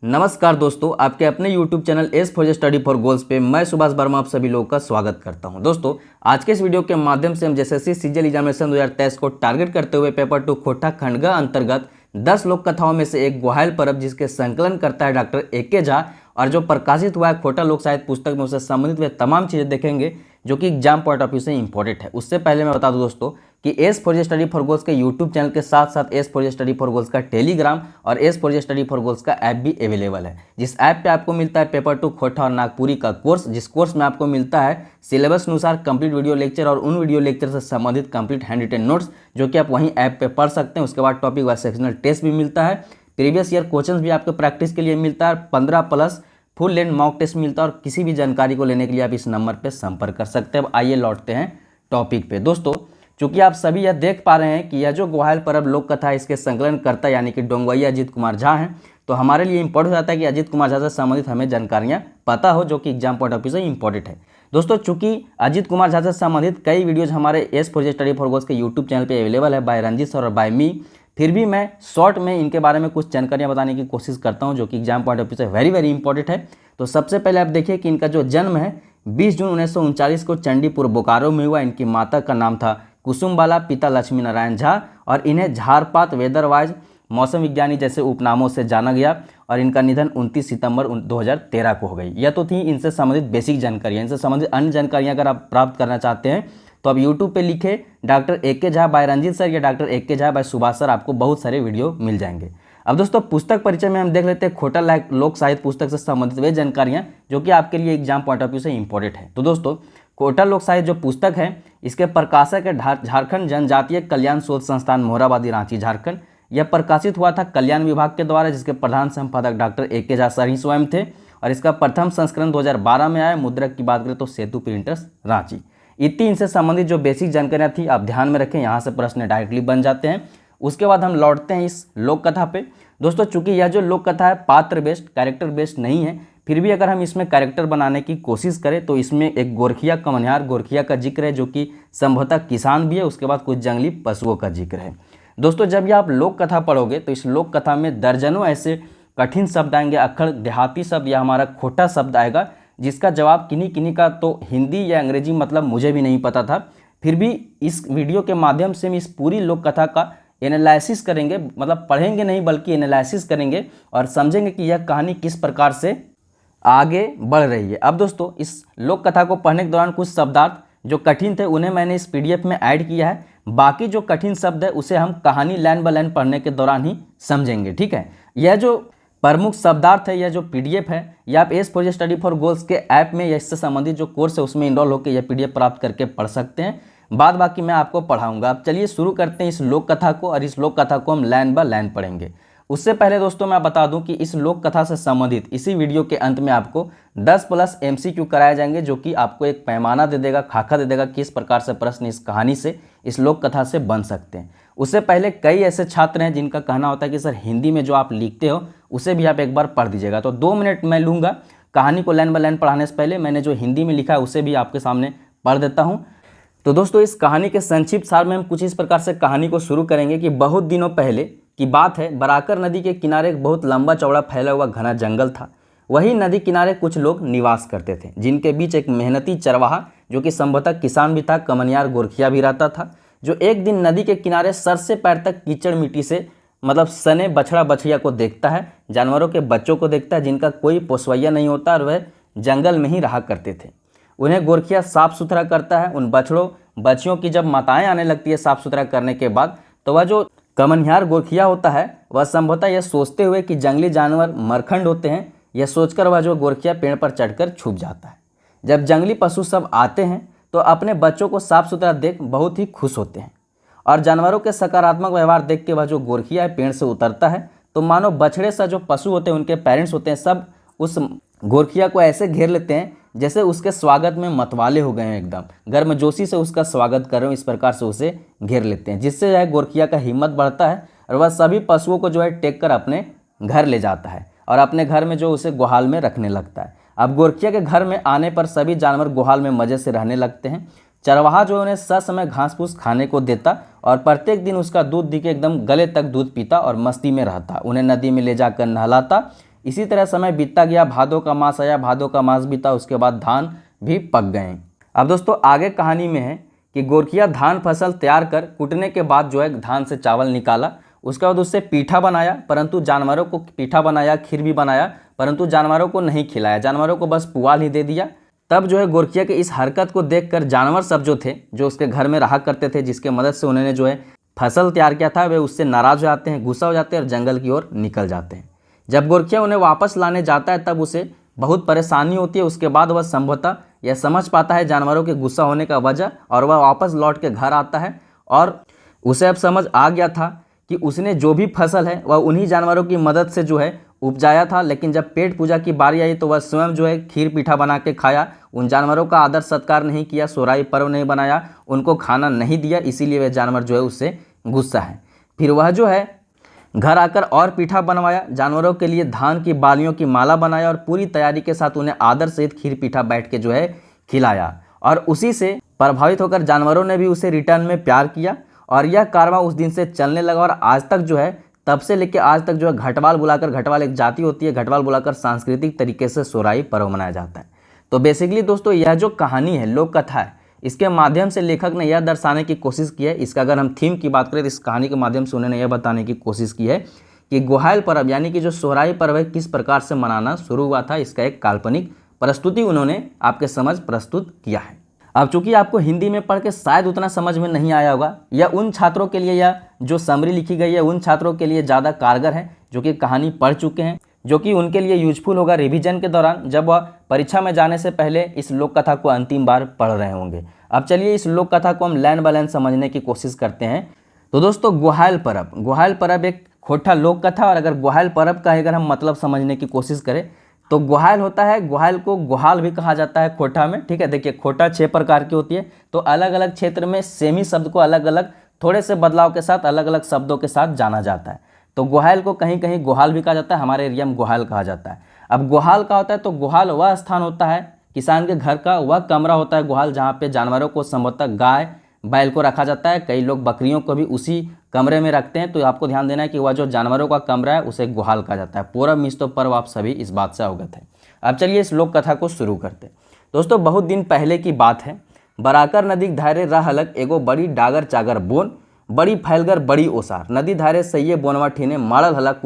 नमस्कार दोस्तों, आपके अपने YouTube channel S for study for goals पे मैं सुभाष वर्मा आप सभी लोगों का स्वागत करता हूं। दोस्तों, आज के इस वीडियो के माध्यम से हम एसएससी सीजीएल एग्जामिनेशन 2023 को टारगेट करते हुए पेपर 2 खोटा खंडगा अंतर्गत 10 लोक कथाओं में से एक ग्वाहाल परब, जिसके संकलन करता है डॉक्टर ए.के. झा और जो प्रकाशित हुआ है खोटा लोक साहित्य पुस्तक में, उससे संबंधित वे तमाम चीज़ें देखेंगे जो कि एग्जाम पॉइंट ऑफ व्यू से इंपॉर्टेंट है। उससे पहले मैं बता दूं दोस्तों कि S for study for goals के यूट्यूब चैनल के साथ साथ S for study for goals का टेलीग्राम और S for study for goals का ऐप भी अवेलेबल है, जिस ऐप पे आपको मिलता है पेपर 2 खोटा और नागपुरी का कोर्स, जिस कोर्स में आपको मिलता है सिलेबस अनुसार कंप्लीट वीडियो लेक्चर और उन वीडियो लेक्चर से संबंधित कंप्लीट हैंड रिटन नोट्स जो कि आप वहीं ऐप पे पढ़ सकते हैं। उसके बाद टॉपिक वाइज सेक्शनल टेस्ट भी मिलता है, प्रीवियस ईयर क्वेश्चंस भी आपको प्रैक्टिस के लिए मिलता है, 15+ फुल लेंथ मॉक टेस्ट मिलता है। और किसी भी जानकारी को लेने के लिए आप इस नंबर पे संपर्क कर सकते हैं। अब आइए लौटते हैं टॉपिक पे। दोस्तों, चूंकि आप सभी यह देख पा रहे हैं कि यह जो ग्वाहाल परब लोक कथा है, इसके संकलन करता यानी कि डोंगवैया अजीत कुमार झा हैं, तो हमारे लिए इंपॉर्टेंट हो जाता है कि अजीत कुमार झा से संबंधित हमें जानकारियाँ पता हो, जो कि एग्जाम पॉइंट ऑफ व्यू से इंपॉर्टेंट है। दोस्तों, चूंकि अजीत कुमार झा से संबंधित कई वीडियोज हमारे S for study for goals के यूट्यूब चैनल पर अवेलेबल है बाय रंजीत सर और बाय मी, फिर भी मैं शॉर्ट में इनके बारे में कुछ जानकारियाँ बताने की कोशिश करता हूँ जो कि एग्जाम पॉइंट ऑफ व्यू से वेरी इंपॉर्टेंट है। तो सबसे पहले आप देखिए कि इनका जो जन्म है 20 जून 1939 को चंडीपुर बोकारो में हुआ। इनकी माता का नाम था कुसुमबाला, पिता लक्ष्मी नारायण झा, और इन्हें झारपात, वेदरवाइज, मौसम विज्ञानी जैसे उपनामों से जाना गया। और इनका निधन 29 सितंबर 2013 को हो गई। यह तो थी इनसे संबंधित बेसिक जानकारियाँ। इनसे संबंधित अन्य जानकारियाँ अगर आप प्राप्त करना चाहते हैं तो आप यूट्यूब पे लिखे doctor A K. Jha by Ranjit sir या doctor A K. Jha by Subhash sir, आपको बहुत सारे वीडियो मिल जाएंगे। अब दोस्तों, पुस्तक परिचय में हम देख लेते हैं खोटा लोक साहित्य पुस्तक से संबंधित वे जानकारियाँ जो कि आपके लिए एग्जाम पॉइंट ऑफ व्यू से इंपॉर्टेंट है। तो दोस्तों, खोटा लोक साहित्य जो पुस्तक है, इसके प्रकाशक है झारखंड जनजातीय कल्याण शोध संस्थान, मोरहाबादी, रांची, झारखंड। यह प्रकाशित हुआ था कल्याण विभाग के द्वारा, जिसके प्रधान संपादक डॉक्टर ए.के. झा सर ही स्वयं थे। और इसका प्रथम संस्करण 2012 में आया। मुद्रक की बात करें तो सेतु प्रिंटर्स, रांची। इतनी इनसे संबंधित जो बेसिक जानकारियाँ थी आप ध्यान में रखें, यहाँ से प्रश्न डायरेक्टली बन जाते हैं। उसके बाद हम लौटते हैं इस लोक कथा पे। दोस्तों, चूंकि यह जो लोक कथा है पात्र बेस्ड, कैरेक्टर बेस्ड नहीं है, फिर भी अगर हम इसमें कैरेक्टर बनाने की कोशिश करें तो इसमें एक गोरखिया कमनिहार गोरखिया का जिक्र है, जो कि संभवतः किसान भी है। उसके बाद कुछ जंगली पशुओं का जिक्र है। दोस्तों, जब ये आप लोक कथा पढ़ोगे तो इस लोक कथा में दर्जनों ऐसे कठिन शब्द आएंगे, अक्खर देहाती शब्द या हमारा खोटा शब्द आएगा, जिसका जवाब किन्हीं किन्हीं का तो हिंदी या अंग्रेजी मतलब मुझे भी नहीं पता था। फिर भी इस वीडियो के माध्यम से हम इस पूरी लोक कथा का एनालिसिस करेंगे, मतलब पढ़ेंगे नहीं बल्कि एनालिसिस करेंगे और समझेंगे कि यह कहानी किस प्रकार से आगे बढ़ रही है। अब दोस्तों, इस लोक कथा को पढ़ने के दौरान कुछ शब्दार्थ जो कठिन थे उन्हें मैंने इस पीडीएफ में ऐड किया है। बाकी जो कठिन शब्द है उसे हम कहानी लाइन बाय लाइन पढ़ने के दौरान ही समझेंगे, ठीक है। यह जो प्रमुख शब्दार्थ है, यह जो पीडीएफ है, यह आप S for study for goals के ऐप में या इससे संबंधित जो कोर्स है उसमें इनरोल होकर यह पीडीएफ प्राप्त करके पढ़ सकते हैं। बाद बाकी मैं आपको पढ़ाऊंगा। अब चलिए शुरू करते हैं इस लोक कथा को, और इस लोक कथा को हम लाइन बाय लाइन पढ़ेंगे। उससे पहले दोस्तों मैं बता दूं कि इस लोक कथा से संबंधित इसी वीडियो के अंत में आपको 10+ MCQ कराए जाएंगे, जो कि आपको एक पैमाना दे देगा, खाका दे देगा किस प्रकार से प्रश्न इस कहानी से, इस लोक कथा से बन सकते हैं। उससे पहले कई ऐसे छात्र हैं जिनका कहना होता है कि सर हिंदी में जो आप लिखते हो उसे भी आप एक बार पढ़ दीजिएगा। तो 2 मिनट मैं लूँगा कहानी को लाइन बाय लाइन पढ़ाने से पहले। मैंने जो हिंदी में लिखा है उसे भी आपके सामने पढ़ देता हूँ। तो दोस्तों, इस कहानी के संक्षिप्त सार में हम कुछ इस प्रकार से कहानी को शुरू करेंगे कि बहुत दिनों पहले की बात है। बराकर नदी के किनारे एक बहुत लंबा चौड़ा फैला हुआ घना जंगल था। वही नदी किनारे कुछ लोग निवास करते थे, जिनके बीच एक मेहनती चरवाहा, जो कि संभवतः किसान भी था, कमनियार गोरखिया भी रहता था, जो एक दिन नदी के किनारे सर से पैर तक कीचड़ मिट्टी से मतलब सने बछड़ा बछड़िया को देखता है, जानवरों के बच्चों को देखता है जिनका कोई पोसवैया नहीं होता और वह जंगल में ही रहा करते थे। उन्हें गोरखिया साफ सुथरा करता है। उन बछड़ों बच्चियों की जब माताएं आने लगती है साफ सुथरा करने के बाद, तो वह जो कमनिहार गोरखिया होता है वह संभवतः यह सोचते हुए कि जंगली जानवर मरखंड होते हैं, यह सोचकर वह जो गोरखिया पेड़ पर चढ़कर छुप जाता है। जब जंगली पशु सब आते हैं तो अपने बच्चों को साफ सुथरा देख बहुत ही खुश होते हैं, और जानवरों के सकारात्मक व्यवहार देख के वह जो गोरखिया है पेड़ से उतरता है, तो मानो बछड़े सा जो पशु होते हैं, उनके पेरेंट्स होते हैं, सब उस गोरखिया को ऐसे घेर लेते हैं जैसे उसके स्वागत में मतवाले हो गए हैं, एकदम गर्मजोशी से उसका स्वागत कर रहे हो, इस प्रकार से उसे घेर लेते हैं, जिससे यह गोरखिया का हिम्मत बढ़ता है और वह सभी पशुओं को जो है टेक कर अपने घर ले जाता है और अपने घर में जो उसे गुहाल में रखने लगता है। अब गोरखिया के घर में आने पर सभी जानवर गुहाल में मज़े से रहने लगते हैं। चरवाहा जो उन्हें ससमय घास फूस खाने को देता और प्रत्येक दिन उसका दूध दे के एकदम गले तक दूध पीता और मस्ती में रहता। उन्हें नदी में ले जाकर नहलाता, इसी तरह समय बीतता गया, भादों का मास आया, भादों का मास बीता, उसके बाद धान भी पक गए। अब दोस्तों आगे कहानी में है कि गोरखिया धान फसल तैयार कर कुटने के बाद जो है धान से चावल निकाला, उसके बाद उससे पीठा बनाया, परंतु जानवरों को पीठा बनाया, खीर भी बनाया, परंतु जानवरों को नहीं खिलाया, जानवरों को बस पुआल ही दे दिया। तब जो है गोरखिया के इस हरकत को देखकर जानवर सब जो थे, जो उसके घर में रहा करते थे, जिसके मदद से उन्होंने जो है फसल तैयार किया था, वे उससे नाराज हो जाते हैं, गुस्सा हो जाते हैं और जंगल की ओर निकल जाते हैं। जब गोरखिया उन्हें वापस लाने जाता है तब उसे बहुत परेशानी होती है। उसके बाद वह संभवतः यह समझ पाता है जानवरों के गुस्सा होने का वजह, और वह वापस लौट के घर आता है। और उसे अब समझ आ गया था कि उसने जो भी फसल है वह उन्हीं जानवरों की मदद से जो है उपजाया था, लेकिन जब पेट पूजा की बारी आई तो वह स्वयं जो है खीर पीठा बना के खाया, उन जानवरों का आदर सत्कार नहीं किया, सोराई पर्व नहीं बनाया, उनको खाना नहीं दिया, इसीलिए वह जानवर जो है उससे गुस्सा है। फिर वह जो है घर आकर और पीठा बनवाया, जानवरों के लिए धान की बालियों की माला बनाया और पूरी तैयारी के साथ उन्हें आदर सहित खीर पीठा बैठ के जो है खिलाया। और उसी से प्रभावित होकर जानवरों ने भी उसे रिटर्न में प्यार किया और यह कारवां उस दिन से चलने लगा। और आज तक जो है, तब से लेकर आज तक जो है घटवाल बुलाकर, घटवाल एक जाति होती है, घटवाल बुलाकर सांस्कृतिक तरीके से सोराई पर्व मनाया जाता है। तो बेसिकली दोस्तों यह जो कहानी है, लोक कथा है, इसके माध्यम से लेखक ने यह दर्शाने की कोशिश की है, इसका अगर हम थीम की बात करें तो इस कहानी के माध्यम से उन्होंने यह बताने की कोशिश की है कि गोहायल पर्व यानी कि जो सोहराई पर्व है किस प्रकार से मनाना शुरू हुआ था। इसका एक काल्पनिक प्रस्तुति उन्होंने आपके समझ प्रस्तुत किया है। अब चूंकि आपको हिंदी में पढ़ के शायद उतना समझ में नहीं आया होगा, या उन छात्रों के लिए या जो समरी लिखी गई है उन छात्रों के लिए ज़्यादा कारगर है जो कि कहानी पढ़ चुके हैं, जो कि उनके लिए यूजफुल होगा रिवीजन के दौरान, जब वह परीक्षा में जाने से पहले इस लोक कथा को अंतिम बार पढ़ रहे होंगे। अब चलिए इस लोक कथा को हम लाइन बाय लाइन समझने की कोशिश करते हैं। तो दोस्तों गोहायल पर्व एक खोटा लोक कथा, और अगर गोहायल पर्व का अगर हम मतलब समझने की कोशिश करें तो गोहायल होता है, गोहायल को गोहाल भी कहा जाता है खोटा में, ठीक है। देखिए खोटा 6 प्रकार की होती है, तो अलग अलग क्षेत्र में सेम ही शब्द को अलग अलग थोड़े से बदलाव के साथ अलग अलग शब्दों के साथ जाना जाता है। तो गोहायल को कहीं कहीं गोहाल भी कहा जाता है, हमारे एरिया में गोहाल कहा जाता है। अब गोहाल का होता है तो गोहाल वह स्थान होता है, किसान के घर का वह कमरा होता है गोहाल, जहाँ पे जानवरों को संभवतः गाय बैल को रखा जाता है। कई लोग बकरियों को भी उसी कमरे में रखते हैं। तो आपको ध्यान देना है कि वह जो जानवरों का कमरा है उसे गोहाल कहा जाता है। पूरा मिस्तो पर्व आप सभी इस बात से अवगत है। अब चलिए इस लोक कथा को शुरू करते हैं। दोस्तों बहुत दिन पहले की बात है, बराकर नदी धारे रह अलग एगो बड़ी डागर चागर बोन, बड़ी फैलगर बड़ी ओसार, नदी धारे सैये बोनवा ठीने माड़ल हलक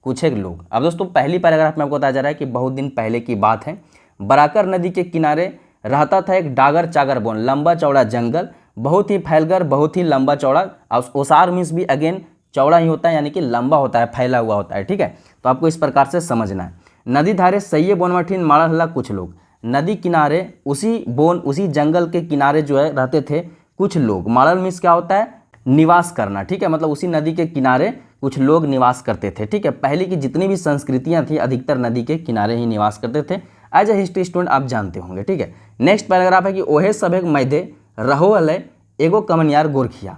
कुछ एक लोग। अब दोस्तों पहली पैराग्राफ में आपको बताया जा रहा है कि बहुत दिन पहले की बात है, बराकर नदी के किनारे रहता था एक डागर चागर बोन, लंबा चौड़ा जंगल, बहुत ही फैलगर, बहुत ही लंबा चौड़ा। और ओसार मीन्स भी अगेन चौड़ा ही होता है, यानी कि लंबा होता है, फैला हुआ होता है, ठीक है। तो आपको इस प्रकार से समझना है। नदी धारे सैये बोनवाठीन माड़ा हल्ला कुछ लोग, नदी किनारे उसी जंगल के किनारे जो है रहते थे कुछ लोग। माड़ल मीन्स क्या होता है, निवास करना, ठीक है। मतलब उसी नदी के किनारे कुछ लोग निवास करते थे, ठीक है। पहले की जितनी भी संस्कृतियाँ थी अधिकतर नदी के किनारे ही निवास करते थे। एज ए हिस्ट्री स्टूडेंट आप जानते होंगे, ठीक है। नेक्स्ट पैराग्राफ है कि ओहे सभे मैदे रहो अले एगो कमनियार गोरखिया,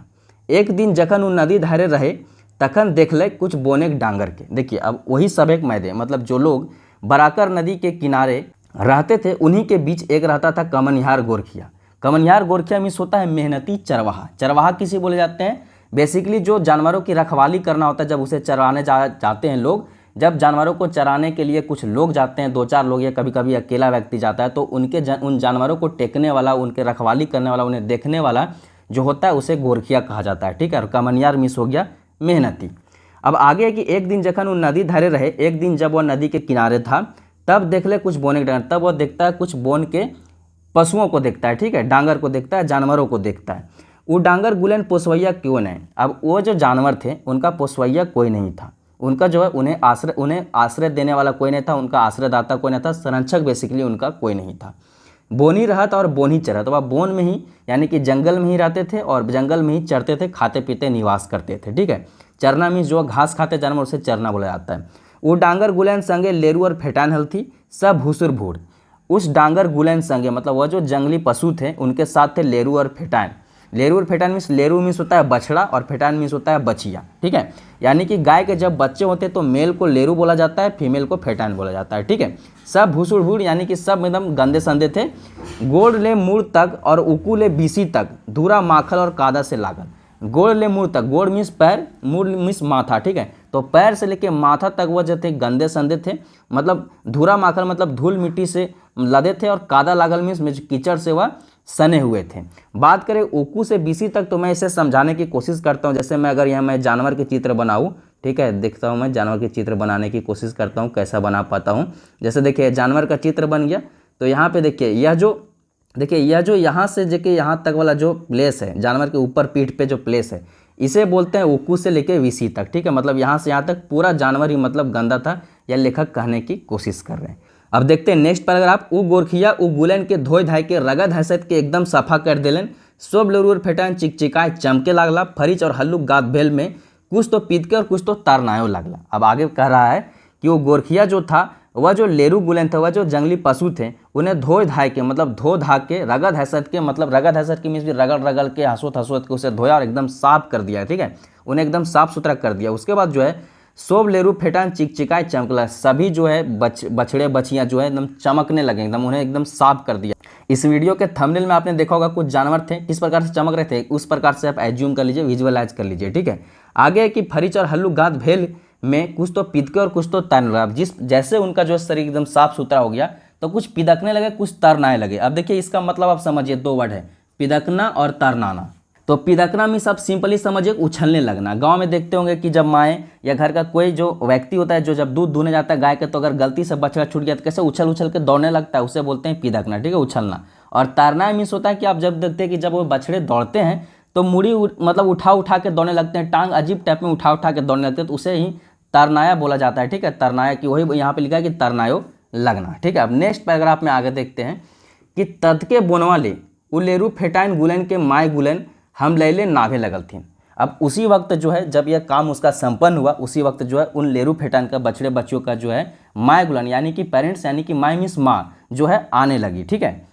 एक दिन जखन उ नदी धारे रहे तखन देखले कुछ बोने डांगर के। देखिए अब वही सभेक मैदे मतलब जो लोग बराकर नदी के किनारे रहते थे उन्हीं के बीच एक रहता था कमनिहार गोरखिया। कमनिहार गोरखिया मीन्स होता है मेहनती चरवाहा। चरवाहा किसी बोले जाते हैं, बेसिकली जो जानवरों की रखवाली करना होता है, जब उसे चराने जाते हैं लोग, जब जानवरों को चराने के लिए कुछ लोग जाते हैं, 2-4 लोग या कभी कभी अकेला व्यक्ति जाता है, तो उन जानवरों को टेकने वाला, उनके रखवाली करने वाला, उन्हें देखने वाला जो होता है उसे गोरखिया कहा जाता है, ठीक है। और कमनियार मीन्स हो गया मेहनती। अब आगे है कि एक दिन जखन वो नदी धारे रहे, एक दिन जब वह नदी के किनारे था तब देख ले कुछ बोने के डांगर, तब वह देखता है कुछ बोन के पशुओं को देखता है, ठीक है, डांगर को देखता है, जानवरों को देखता है। वो डांगर गुलेन पोसवैया क्यों नहीं। अब वो जो जानवर थे उनका पोसवैया कोई नहीं था, उनका जो है उन्हें आश्रय देने वाला कोई नहीं था, उनका आश्रयदाता कोई नहीं था, संरक्षक बेसिकली उनका कोई नहीं था। बोनी रहत और बोनी चरत, तो वह बोन में ही यानी कि जंगल में ही रहते थे और जंगल में ही चरते थे, खाते पीते निवास करते थे, ठीक है। चरना मीन्स जो घास खाते जानवर उसे चरना बोला जाता है। वो डांगर गुलेन संगे लेरू और फेटान हल थी सब भूसुर भूड़। उस डांगर गुलेन संगे मतलब वह जो जंगली पशु थे उनके साथ थे लेरू और फेटान। लेरू और फेटान मीन्स लेरू मीन्स होता है बछड़ा और फेटान मीन्स होता है बछिया, ठीक है। यानी कि गाय के जब बच्चे होते तो मेल को लेरू बोला जाता है, फीमेल को फेटान बोला जाता है, ठीक है। सब भूसुड़ भूड़ यानी कि सब एकदम गंदे संदे थे। गोड़ ले मुड़ तक और उकू ले बीसी तक धूरा माखल और कादा से लागल। गोड़ ले मुड़ तक, गोड़ मीन्स पैर, मुड़ मीन्स माथा, ठीक है। तो पैर से लेके माथा तक वह जो थे गंदे संदे थे, मतलब धूरा माखल मतलब धूल मिट्टी से लदे थे और कादा लागल में कीचड़ से वह सने हुए थे। बात करें उकू से बीसी तक, तो मैं इसे समझाने की कोशिश करता हूँ। जैसे मैं अगर यहाँ मैं जानवर के चित्र बनाऊँ, ठीक है, देखता हूँ मैं जानवर के चित्र बनाने की कोशिश करता हूँ कैसा बना पाता हूँ। जैसे देखिए जानवर का चित्र बन गया, तो यहाँ पे देखिए यह जो यहाँ से देखिए यहाँ तक वाला जो प्लेस है जानवर के ऊपर पीठ पे जो प्लेस है, इसे बोलते हैं उकू से लेके वीसी तक, ठीक है। मतलब यहाँ से यहाँ तक पूरा जानवर ही मतलब गंदा था, यह लेखक कहने की कोशिश कर रहे हैं। अब देखते हैं नेक्स्ट पैराग्राफ। उ गोरखिया उ गुलेन के धोए धाय के रगद हसत के एकदम सफा कर देलन, सब लेरूर फेटान चिकचिकाए चमके लागला, फरिच और हल्लुक गात भेल में कुछ तो पीत के और कुछ तो तारनायो लागला। अब आगे कह रहा है कि वो गोरखिया जो था, वह जो लेरू गुलेन था, वह जो जंगली पशु थे, उन्हें धोए धाय के मतलब धो धा के रगद हसत के मतलब रगद हसत के मीन्स भी रगड़ रगड़ के हंसोत के उसे धोया और एकदम साफ कर दिया, ठीक है, उन्हें एकदम साफ सुथरा कर दिया। उसके बाद जो है सोब लेरू फेटान चिकचिकाए चमकला, सभी जो है बछड़े बछियाँ जो है एकदम चमकने लगे, एकदम उन्हें एकदम साफ कर दिया। इस वीडियो के थंबनेल में आपने देखा होगा कुछ जानवर थे किस प्रकार से चमक रहे थे, उस प्रकार से आप एज्यूम कर लीजिए, विजुअलाइज कर लीजिए, ठीक है। आगे है कि फरिच और हल्लू गात भेल में कुछ तो पिदके और कुछ तो तैरने लगा। जिस जैसे उनका जो शरीर एकदम साफ सुथरा हो गया तो कुछ पिदकने लगे कुछ तैरने लगे। अब देखिए इसका मतलब आप समझिए, दो वर्ड है, पिदकना और तैरनाना। तो पिदकना मीन्स आप सिंपली समझिए उछलने लगना। गांव में देखते होंगे कि जब माएँ या घर का कोई जो व्यक्ति होता है जो जब दूध दूहने जाता है गाय के, तो अगर गलती से बछड़ा छूट गया तो कैसे उछल उछल के दौड़ने लगता है, उसे बोलते हैं पिदकना, ठीक है, उछलना। और तैरना मीन्स होता है कि आप जब देखते हैं कि जब वो बछड़े दौड़ते हैं तो मुड़ी मतलब उठा उठा के दौड़ने लगते हैं, टांग अजीब टाइप में उठा उठा के दौड़ने लगते हैं, तो उसे ही तरनाया बोला जाता है, ठीक है। तरनाया की वही यहाँ पे लिखा है कि तरनायो लगना, ठीक है। अब नेक्स्ट पैराग्राफ में आगे देखते हैं कि तदके बोनवाले उलेरू फेटाइन गुलेन के माय गुलेन हम लैले नाभे लगल थी। अब उसी वक्त जो है जब यह काम उसका संपन्न हुआ, उसी वक्त जो है उन लेरू फेटाइन का बछड़े बच्चों का जो है माय गुलन यानी कि पेरेंट्स यानी कि माय मीन्स माँ जो है आने लगी, ठीक है।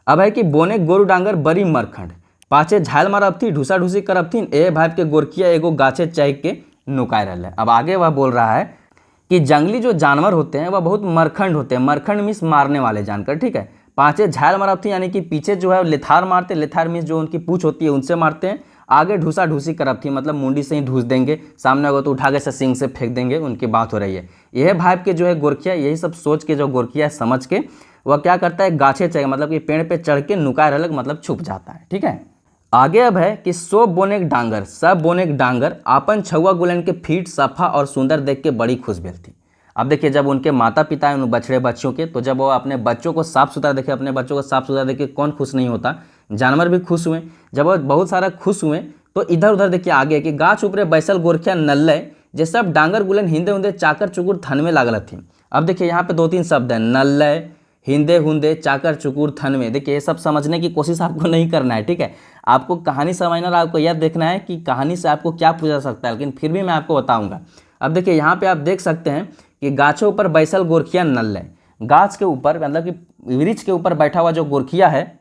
अब है कि बोने गोरु डांगर बड़ी मरखंड पाछे झाल मारब थी ढूसा ढूसी करब थी, ए भाई के गोरखिया एगो गाछे चाह के नुकाय रहा है। अब आगे वह बोल रहा है कि जंगली जो जानवर होते हैं वह बहुत मरखंड होते हैं, मरखंड मीन्स मारने वाले जानकर, ठीक है। पांचे झाल मारब थी यानी कि पीछे जो है लेथार मारते, लेथार मीन्स जो उनकी पूंछ होती है उनसे मारते हैं। आगे ढूसा ढूसी करब थी मतलब मुंडी से ही ढूस देंगे, सामने होगा तो उठा के सिंग से फेंक देंगे, उनकी बात हो रही है। यह भाई के जो है गोरखिया, यही सब सोच के जो गोरखिया समझ के वह क्या करता है गाछे चाहिए मतलब कि पेड़ पे चढ़ के नुकाय रहलक मतलब छुप जाता है, ठीक है। आगे अब है कि सो बोनेक डांगर सब बोनेक डांगर आपन छुआ गुलन के फीट सफा और सुंदर देख के बड़ी खुश भेल थी। अब देखिए जब उनके माता पिता हैं उन बछड़े बच्चों के, तो जब वो अपने बच्चों को साफ सुथरा देखे, अपने बच्चों को साफ सुथरा देखे कौन खुश नहीं होता, जानवर भी खुश हुए। जब वो बहुत सारा खुश हुए तो इधर उधर देखिए आगे कि गाछ ऊपरे बैसल गोरखिया नल्ले जे सब डांगर गुलन हिंदे हुंदे चाकर चुकुर थन में लागल थी। अब देखिए यहाँ पे दो तीन शब्द है, नल्ले, हिंदे हुंदे, चाकर चुकुर थन में। देखिए ये सब समझने की कोशिश आपको नहीं करना है, ठीक है। आपको कहानी समझना और आपको यह देखना है कि कहानी से आपको क्या पूछा सकता है, लेकिन फिर भी मैं आपको बताऊंगा। अब देखिए यहाँ पे आप देख सकते हैं कि गाछों ऊपर बैसल गोरखिया नल्ले, गाछ के ऊपर मतलब कि वृक्ष के ऊपर बैठा हुआ जो गोरखिया है,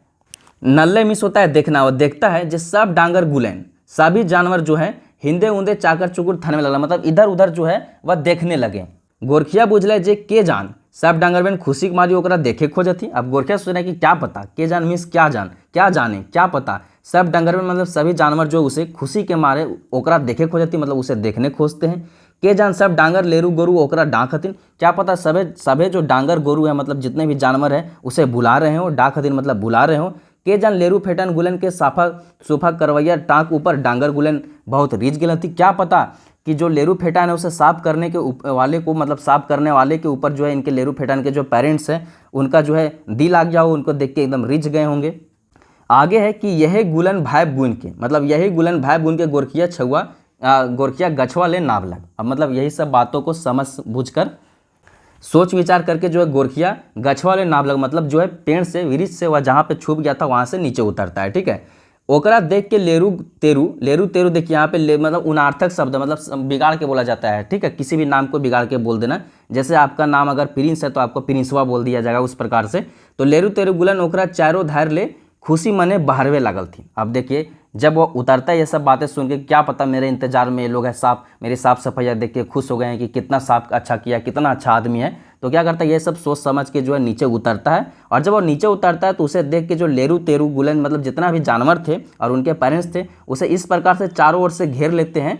नल्ले मिस होता है देखना, वो देखता है जो सब डांगर गुलेन सभी जानवर जो है हिंदे उंदे चाकर चुकुर थन में लगला मतलब इधर उधर जो है वह देखने लगे। गोरखिया बुझले जे के जान सब डांगर बहन खुशी के मारी ओकरा देखे खोजती। अब गोरखिया सोच रहे कि क्या पता, के जान मीन्स क्या जान, क्या जाने, क्या पता, सब डांगर बहन मतलब सभी जानवर जो उसे खुशी के मारे ओकरा देखे खोजती मतलब उसे देखने खोजते हैं। के जान सब डांगर लेरू गोरू ओकरा डाक हथिन, क्या पता सभे जो डांगर गोरू है मतलब जितने भी जानवर है उसे बुला रहे हो, डाक हथिन मतलब बुला रहे हो। के जान लेरू फेटन गुलन के साफा सोफा करवैया टाँक ऊपर डांगर गुलन बहुत रिझ गेल थी, क्या पता कि जो लेरू फेटान है उसे साफ करने के वाले को मतलब साफ करने वाले के ऊपर जो है इनके लेरू फेटान के जो पेरेंट्स हैं उनका जो है दिल आ गया हो, उनको देख के एकदम रिझ गए होंगे। आगे है कि यही गुलन भाई बुन के मतलब यही गुलन भाई बुन के गोरखिया छुआ गोरखिया गछवा ले नाव लग। अब मतलब यही सब बातों को समझ बूझ कर सोच विचार करके जो है गोरखिया गछवा ले नाव लग मतलब जो है पेड़ से वृक्ष से वह जहाँ पे छुप गया था वहाँ से नीचे उतरता है, ठीक है। ओकरा देख के लेरू तेरू देखिए यहाँ पे मतलब उनार्थक शब्द मतलब बिगाड़ के बोला जाता है, ठीक है। किसी भी नाम को बिगाड़ के बोल देना, जैसे आपका नाम अगर प्रिंस है तो आपको प्रिंसवा बोल दिया जाएगा, उस प्रकार से। तो लेरू तेरू गुलन ओकरा चारों धार ले खुशी मने बहरवे लागल थी। अब देखिए जब वो उतरता है ये सब बातें सुन के, क्या पता मेरे इंतजार में ये लोग है साफ मेरी साफ सफाई देख के खुश हो गए हैं कि कितना साफ अच्छा किया, कितना अच्छा आदमी है। तो क्या करता है ये सब सोच समझ के जो है नीचे उतरता है, और जब वो नीचे उतरता है तो उसे देख के जो लेरू तेरू गुलन मतलब जितना भी जानवर थे और उनके पेरेंट्स थे उसे इस प्रकार से चारों ओर से घेर लेते हैं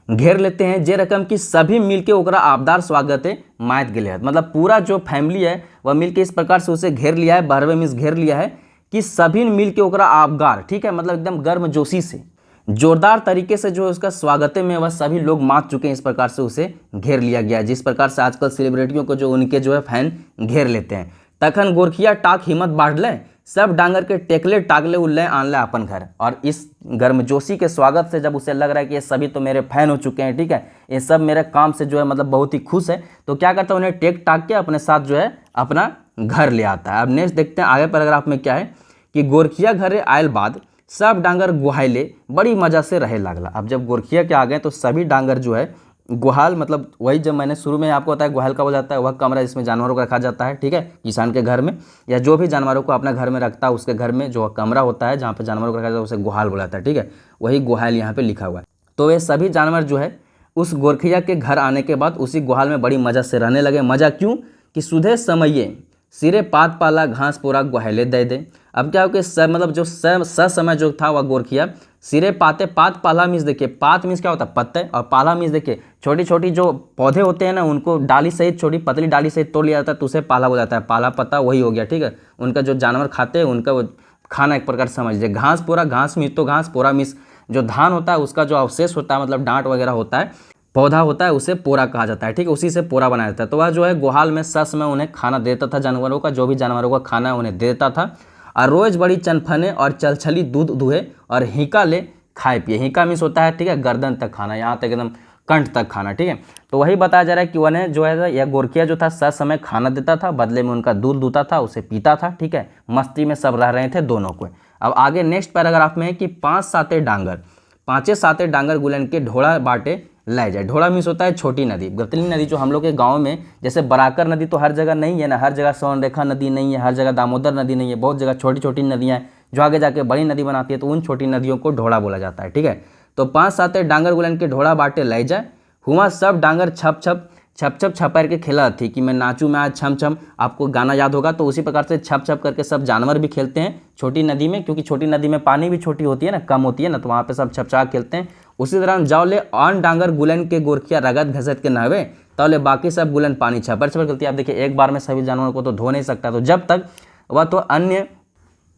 घेर लेते हैं। जे रकम की सभी मिलके ओकरा आबदार स्वागत है मायत गेले है, मतलब पूरा जो फैमिली है वह मिलके इस प्रकार से उसे घेर लिया है, बहरवे मीन्स घेर लिया है कि सभी मिलके ओकरा आबगार, ठीक है, मतलब एकदम गर्मजोशी से जोरदार तरीके से जो उसका स्वागत में वह सभी लोग मात चुके हैं। इस प्रकार से उसे घेर लिया गया है, जिस प्रकार से आजकल सेलिब्रिटियों को जो उनके जो है फैन घेर लेते हैं। तखन गोरखिया टाक हिम्मत बाढ़ ले, सब डांगर के टेकले टागले उल्ले आन ले अपन घर। और इस गर्मजोशी के स्वागत से जब उसे लग रहा है कि ये सभी तो मेरे फैन हो चुके हैं, ठीक है, ये सब मेरे काम से जो है मतलब बहुत ही खुश है, तो क्या करता है उन्हें टेक टाक के अपने साथ जो है अपना घर ले आता है। अब नेक्स्ट देखते हैं आगे पैराग्राफ में क्या है कि गोरखिया घरे आयल बाद सब डांगर गुहाइले बड़ी मजा से रहे लागला। अब जब गोरखिया के आ गए तो सभी डांगर जो है गुहाल, मतलब वही जब मैंने शुरू में आपको बताया गुहाल का हो जाता है वह कमरा जिसमें जानवरों को रखा जाता है, ठीक है, किसान के घर में या जो भी जानवरों को अपना घर में रखता है उसके घर में जो कमरा होता है जहाँ पे जानवरों को रखा जाता है उसे गुहाल बुलाता है, ठीक है, वही गुहाल यहाँ पे लिखा हुआ है। तो ये सभी जानवर जो है उस गोरखिया के घर आने के बाद उसी गुहाल में बड़ी मजा से रहने लगे। मजा क्यों कि सुधे समये सिरे पात पाला घास पूरा गुहाले दे दे। अब क्या हो कि मतलब जो समय जो था वह गोरखिया सिरे पाते, पात पाला मीन्स देखिए, पात मीन्स क्या होता है पत्ते, और पाला मीन्स देखिए छोटी छोटी जो पौधे होते हैं ना उनको डाली सहित, छोटी पतली डाली सहित तोड़ लिया जाता है तो उसे पाला हो जाता है। पाला पत्ता वही हो गया, ठीक है, उनका जो जानवर खाते हैं उनका वो खाना एक प्रकार समझ लीजिए। घास पूरा, घास मीस तो घास, पूरा मीस जो धान होता है उसका जो अवशेष होता है मतलब डांट वगैरह होता है, पौधा होता है, उसे पोरा कहा जाता है, ठीक है, उसी से पोरा बनाया जाता है। तो वह जो है गुहाल में सस में उन्हें खाना देता था, जानवरों का जो भी जानवरों का खाना उन्हें देता था। और रोज बड़ी चनफने और चलछली दूध दुहे और हिंका ले खाए पिए। हिंका मीन्स होता है, ठीक है, गर्दन तक खाना, यहाँ तक एकदम कंठ तक खाना, ठीक है। तो वही बताया जा रहा है कि उन्हें जो है यह गोरखिया जो था सस समय खाना देता था, बदले में उनका दूध दूता था, उसे पीता था, ठीक है, मस्ती में सब रह रहे थे दोनों को। अब आगे नेक्स्ट पैराग्राफ में है कि 5-7 डांगर, 5-7 डांगर गुलन के ढोड़ा बाटे ले जाए। ढोड़ा मीन्स होता है छोटी नदी, गतली नदी जो हम लोग के गांव में, जैसे बराकर नदी तो हर जगह नहीं है ना, हर जगह स्वर्णरेखा नदी नहीं है, हर जगह दामोदर नदी नहीं है, बहुत जगह छोटी छोटी नदियां हैं जो आगे जाके बड़ी नदी बनाती है, तो उन छोटी नदियों को ढोड़ा बोला जाता है, ठीक है। तो 5-7 डांगर गुलन के ढोड़ा बाटे ले जाए, हुआ सब डांगर छप छप छप छप छपार के खेला थी कि मैं नाचूं मैं आज छम छम, आपको गाना याद होगा। तो उसी प्रकार से छप छप करके सब जानवर भी खेलते हैं छोटी नदी में, क्योंकि छोटी नदी में पानी भी छोटी होती है ना, कम होती है ना, तो वहाँ पे सब छपछा खेलते हैं। उसी दौरान जाओ ले आन डांगर गुलन के गोरखिया रगत घसत के नहवे, तो ले बाकी सब गुलन पानी छपर छपर खेलती है। आप देखिए एक बार में सभी जानवरों को तो धो नहीं सकता, तो जब तक वह तो अन्य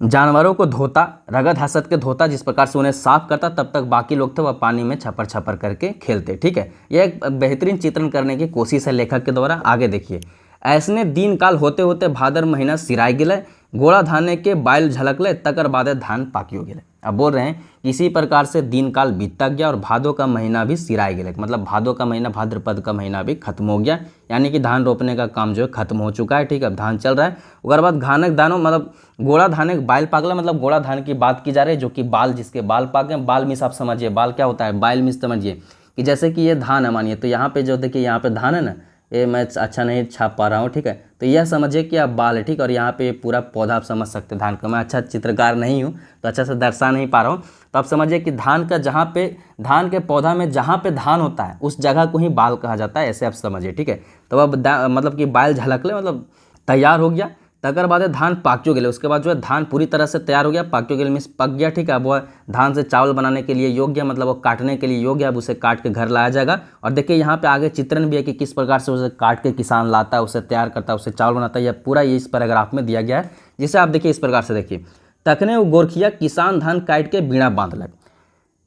जानवरों को धोता, रगत हसत के धोता, जिस प्रकार से उन्हें साफ करता, तब तक बाकी लोग थे वह पानी में छपर छपर करके खेलते, ठीक है। यह एक बेहतरीन चित्रण करने की कोशिश है लेखक के द्वारा। आगे देखिए, ऐसने दिन काल होते होते भादर महीना सिराय गिले, गोड़ा धाने के बाइल झलकले, तकर बादे धान पाकियो गिले। अब बोल रहे हैं इसी प्रकार से दिन काल बीतता गया और भादों का महीना भी सिराय गिले, मतलब भादों का महीना, भाद्रपद का महीना भी खत्म हो गया, यानी कि धान रोपने का काम जो है खत्म हो चुका है, ठीक है, अब धान चल रहा है। उसके बाद घानक दानों मतलब गोड़ा धाने बाइल पागला, मतलब गोड़ा धान की बात की जा रही है, जो कि बाल, जिसके बाल पाक गए। बाल मिस आप समझिए, बाल क्या होता है, बाइल मिस समझिए कि जैसे कि ये धान है मानिए, तो यहाँ पे जो देखिए यहाँ पे धान है ना, ये मैं अच्छा नहीं छाप पा रहा हूँ, ठीक है, तो यह समझिए कि आप बाल है, ठीक, और यहाँ पे पूरा पौधा आप समझ सकते हैं धान का। मैं अच्छा चित्रकार नहीं हूँ तो अच्छा से दर्शा नहीं पा रहा हूँ, तो आप समझिए कि धान का जहाँ पे, धान के पौधा में जहाँ पे धान होता है उस जगह को ही बाल कहा जाता है, ऐसे आप समझिए, ठीक है। तो अब मतलब कि बाल झलकले मतलब तैयार हो गया, तकर बाद धान पाकियो गेले, उसके बाद जो है धान पूरी तरह से तैयार हो गया, पाकियो गेले मीन्स पक गया, ठीक है। अब वह धान से चावल बनाने के लिए योग्य, मतलब वो काटने के लिए योग्य, अब उसे काट के घर लाया जाएगा। और देखिए यहाँ पे आगे चित्रण भी है कि किस प्रकार से उसे काट के किसान लाता है, उसे तैयार करता है, उसे चावल बनाता है, यह पूरा ये इस पैराग्राफ में दिया गया है, जिसे आप देखिए इस प्रकार से देखिए, तखने वो गोरखिया किसान धान काट के बीड़ा बांधलक,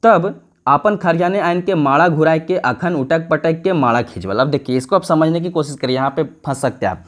तब आपन खरियाने आन के माड़ा घुराए के अखन उटक पटक के माड़ा खींचवल। अब देखिए इसको आप समझने की कोशिश करिए, यहाँ पे फंस सकते हैं आप।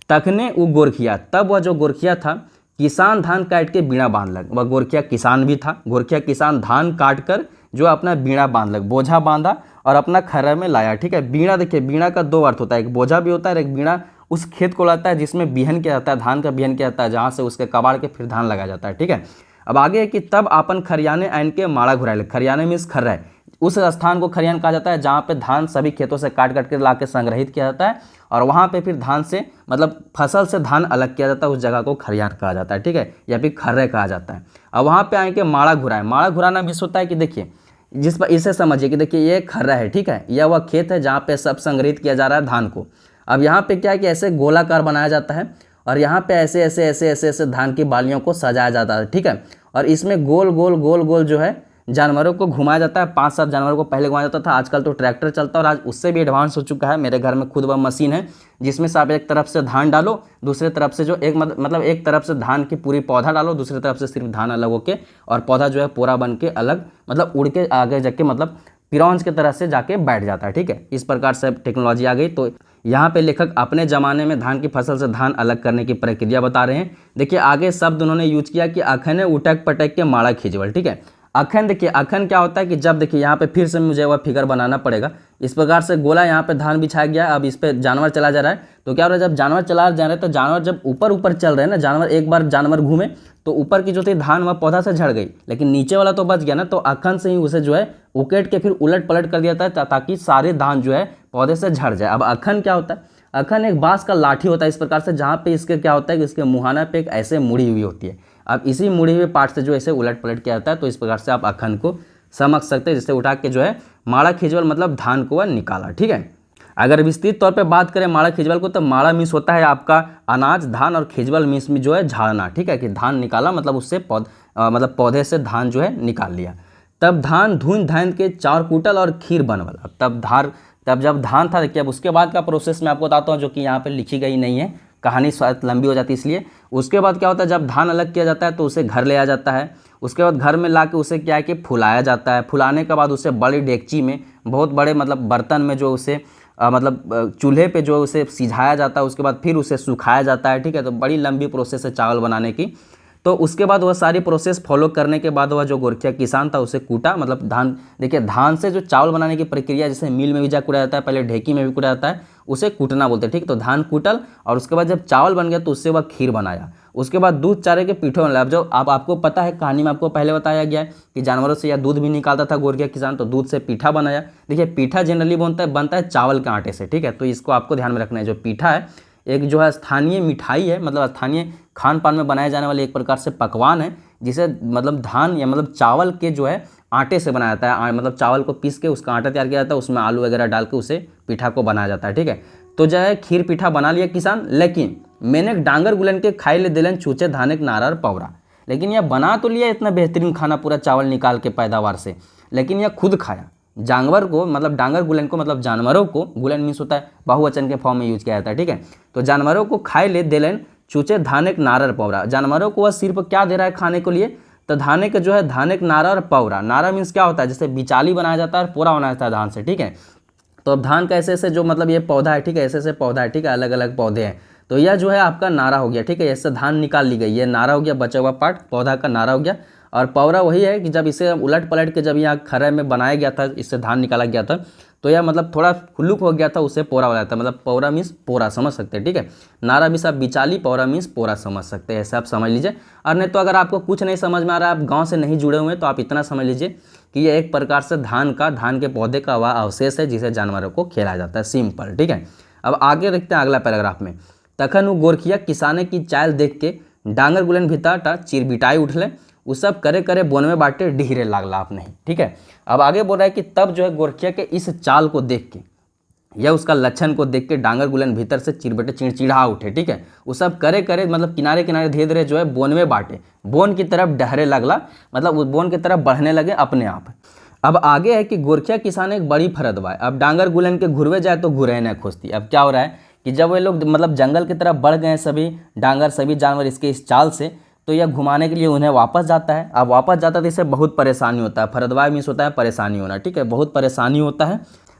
तखने वो गोरखिया, तब वह जो गोरखिया था किसान धान काट के बीड़ा बांधलक, वह गोरखिया किसान भी था, गोरखिया किसान धान काट कर जो अपना बीड़ा बांधलक, बोझा बांधा और अपना खर्रा में लाया, ठीक है। बीड़ा देखिए, बीड़ा का दो अर्थ होता है, एक बोझा भी होता है और एक बीड़ा उस खेत को लाता है जिसमें बिहन किया जाता है, धान का बिहन किया जाता है, जहाँ से उसके कबाड़ के फिर धान लगाया जाता है, ठीक है। अब आगे है कि तब आपन खरियाने आन के माड़ा घुराए, खरियाने मीन्स खर्रा है, उस स्थान को खरियान कहा जाता है जहाँ पे धान सभी खेतों से काट काट के ला के संग्रहित किया जाता है, और वहाँ पे फिर धान से मतलब फसल से धान अलग किया जाता है, उस जगह को खरियान कहा जाता है, ठीक है, या फिर खर्रे कहा जाता है। अब वहाँ पे आए के माड़ा घुराए, माड़ा घुराना भी होता है कि देखिए जिस पर इसे समझिए कि देखिए ये खर्रा है, ठीक है, यह वह खेत है जहाँ पे सब संग्रहित किया जा रहा है धान को। अब यहाँ पे क्या है कि ऐसे गोलाकार बनाया जाता है और यहाँ पे ऐसे ऐसे ऐसे ऐसे ऐसे धान की बालियों को सजाया जाता है, ठीक है, और इसमें गोल गोल गोल गोल जो है जानवरों को घुमाया जाता है, 5-7 जानवरों को पहले घुमाया जाता था, आजकल तो ट्रैक्टर चलता है और आज उससे भी एडवांस हो चुका है। मेरे घर में खुद वह मशीन है जिसमें से आप एक तरफ से धान डालो, दूसरे तरफ से जो मतलब एक तरफ से धान की पूरी पौधा डालो, दूसरी तरफ से सिर्फ धान अलग होके और पौधा जो है पूरा बन के अलग मतलब उड़ के आगे जाके मतलब पिरौंज की तरह से जाके बैठ जाता है। ठीक है, इस प्रकार से टेक्नोलॉजी आ गई। तो यहाँ पे लेखक अपने ज़माने में धान की फसल से धान अलग करने की प्रक्रिया बता रहे हैं। देखिए आगे शब्द उन्होंने यूज किया कि अखन उटक पटक के माड़ा खिंचवल। ठीक है, अखन देखिए, अखन क्या होता है कि जब देखिए यहाँ पे फिर से मुझे वह फिगर बनाना पड़ेगा। इस प्रकार से गोला यहाँ पे धान बिछाया गया, अब इस पे जानवर चला जा रहा है। तो क्या हो रहा है, जब जानवर चला जा रहे हैं तो जानवर जब ऊपर ऊपर चल रहे हैं ना, जानवर एक बार जानवर घूमे तो ऊपर की जो थी धान वह पौधा से झड़ गई, लेकिन नीचे वाला तो बच गया ना। तो अखन से ही उसे जो है उकेट के फिर उलट पलट कर दिया जाता है ताकि सारे धान जो है पौधे से झड़ जाए। अब अखन क्या होता है, अखन एक बांस का लाठी होता है इस प्रकार से, जहाँ पे इसके क्या होता है कि इसके मुहाना पे एक ऐसे मुड़ी हुई होती है। अब इसी मुड़ी हुए पार्ट से जो ऐसे उलट पलट किया जाता है, तो इस प्रकार से आप अखन को समझ सकते हैं, जिससे उठा के जो है माड़ा खिंचवल मतलब धान को वह निकाला। ठीक है, अगर विस्तृत तौर पे बात करें माड़ा खिंचवल को, तो माड़ा मीन्स होता है आपका अनाज धान, और खिंचवल मीन्स में जो है झाड़ना। ठीक है, कि धान निकाला मतलब उससे मतलब पौधे से धान जो है निकाल लिया। तब धान धुन धान के चार कूटल और खीर बनवल। तब जब धान था, देखिए अब उसके बाद का प्रोसेस मैं आपको बताता हूँ, जो कि यहाँ पे लिखी गई नहीं है, कहानी शायद लंबी हो जाती है इसलिए। उसके बाद क्या होता है, जब धान अलग किया जाता है तो उसे घर ले आ जाता है। उसके बाद घर में ला के उसे क्या है कि फुलाया जाता है। फुलाने के बाद उसे बड़ी डेगची में, बहुत बड़े मतलब बर्तन में जो उसे मतलब चूल्हे पे जो उसे सिझाया जाता है। उसके बाद फिर उसे सुखाया जाता है। ठीक है, तो बड़ी लंबी प्रोसेस है चावल बनाने की। तो उसके बाद वह सारी प्रोसेस फॉलो करने के बाद वह जो गोरखिया किसान था उसे कूटा, मतलब धान, देखिए धान से जो चावल बनाने की प्रक्रिया, जैसे मिल में भी जा कूटा जाता है, पहले ढेकी में भी कूटा जाता है, उसे कूटना बोलते हैं। ठीक, तो धान कूटल और उसके बाद जब चावल बन गया तो उससे वह खीर बनाया। उसके बाद दूध चारे के पीठों में लाया। जो आपको पता है, कहानी में आपको पहले बताया गया है कि जानवरों से या दूध भी निकालता था गोरखिया किसान, तो दूध से पीठा बनाया। देखिए पीठा जनरली बनता है चावल के आटे से। ठीक है, तो इसको आपको ध्यान में रखना है। जो पीठा है एक जो है स्थानीय मिठाई है, मतलब स्थानीय खान पान में बनाए जाने वाले एक प्रकार से पकवान है, जिसे मतलब धान या मतलब चावल के जो है आटे से बनाया जाता है। मतलब चावल को पीस के उसका आटा तैयार किया जाता है, उसमें आलू वगैरह डाल के उसे पीठा को बनाया जाता है। ठीक है, तो जो है खीर पीठा बना लिया किसान, लेकिन मैंने डांगर गुलन के खाई ले दिलन चूचे धानक नारा और पवरा। लेकिन यह बना तो लिया इतना बेहतरीन खाना पूरा चावल निकाल के पैदावार से, लेकिन यह खुद खाया। जानवर को मतलब डांगर गुलन को, मतलब जानवरों को, गुलन मीन्स होता है बहुवचन के फॉर्म में यूज किया जाता है। ठीक है, तो जानवरों को खाए ले दिलन चूचे धानक नारा और पवरा। जानवरों को वह सिर्फ क्या दे रहा है खाने को लिए, तो धाने के जो है धानक नारा और पवरा। नारा मीन्स क्या होता है, जैसे बिचाली बनाया जाता है और पूरा बनाया जाता है धान से। ठीक है, तो अब धान का ऐसे ऐसे जो मतलब ये पौधा है, ठीक है, ऐसे ऐसे पौधा है, ठीक है, अलग अलग पौधे हैं, तो यह जो है आपका नारा हो गया। ठीक है, ऐसे धान निकाल ली गई, ये नारा हो गया, बचा हुआ पार्ट पौधा का नारा हो गया। और पौरा वही है कि जब इसे उलट पलट के जब यहाँ खरे में बनाया गया था, इससे धान निकाला गया था, तो यह मतलब थोड़ा खुल्लुक हो गया था, उसे पोरा हो जाता है। मतलब पौरा मीन्स पोरा, समझ सकते हैं। ठीक है, नारा मीन्स आप बिचाली, पौरा मीन्स पोरा समझ सकते हैं, ऐसे आप समझ लीजिए। और नहीं तो अगर आपको कुछ नहीं समझ में आ रहा है, आप गाँव से नहीं जुड़े हुए हैं, तो आप इतना समझ लीजिए कि यह एक प्रकार से धान के पौधे का वह अवशेष है जिसे जानवरों को खिलाया जाता है, सिंपल। ठीक है, अब आगे देखते हैं अगला पैराग्राफ में। तखन उ गोरखिया किसाने की चाल देख के डांगर गुलन भिताटा चिरबिटाई उठले, वो सब करे करे बोनवे बाटे डिहरे लागला आप नहीं। ठीक है, अब आगे बोल रहा है कि तब जो है गोरखिया के इस चाल को देख के या उसका लक्षण को देख के डांगर गुलन भीतर से चिरबटे चिड़चिड़ा उठे। ठीक है, वो सब करे करे मतलब किनारे किनारे धीरे धीरे जो है बोनवे बाटे, बोन की तरफ डहरे लगला, मतलब उस बोन की तरफ बढ़ने लगे अपने आप। अब आगे है कि गोरखिया किसान एक बड़ी फरद बाय, अब डांगर गुलन के घुरवे जाए तो घुरे न खोजती। अब क्या हो रहा है कि जब वे लोग मतलब जंगल की तरफ बढ़ गए सभी डांगर, सभी जानवर इसके इस चाल से, तो यह घुमाने के लिए उन्हें वापस जाता है। अब वापस जाता है तो इससे बहुत परेशानी होता है। फरदवाय मीन्स होता है परेशानी होना। ठीक है, बहुत परेशानी होता है।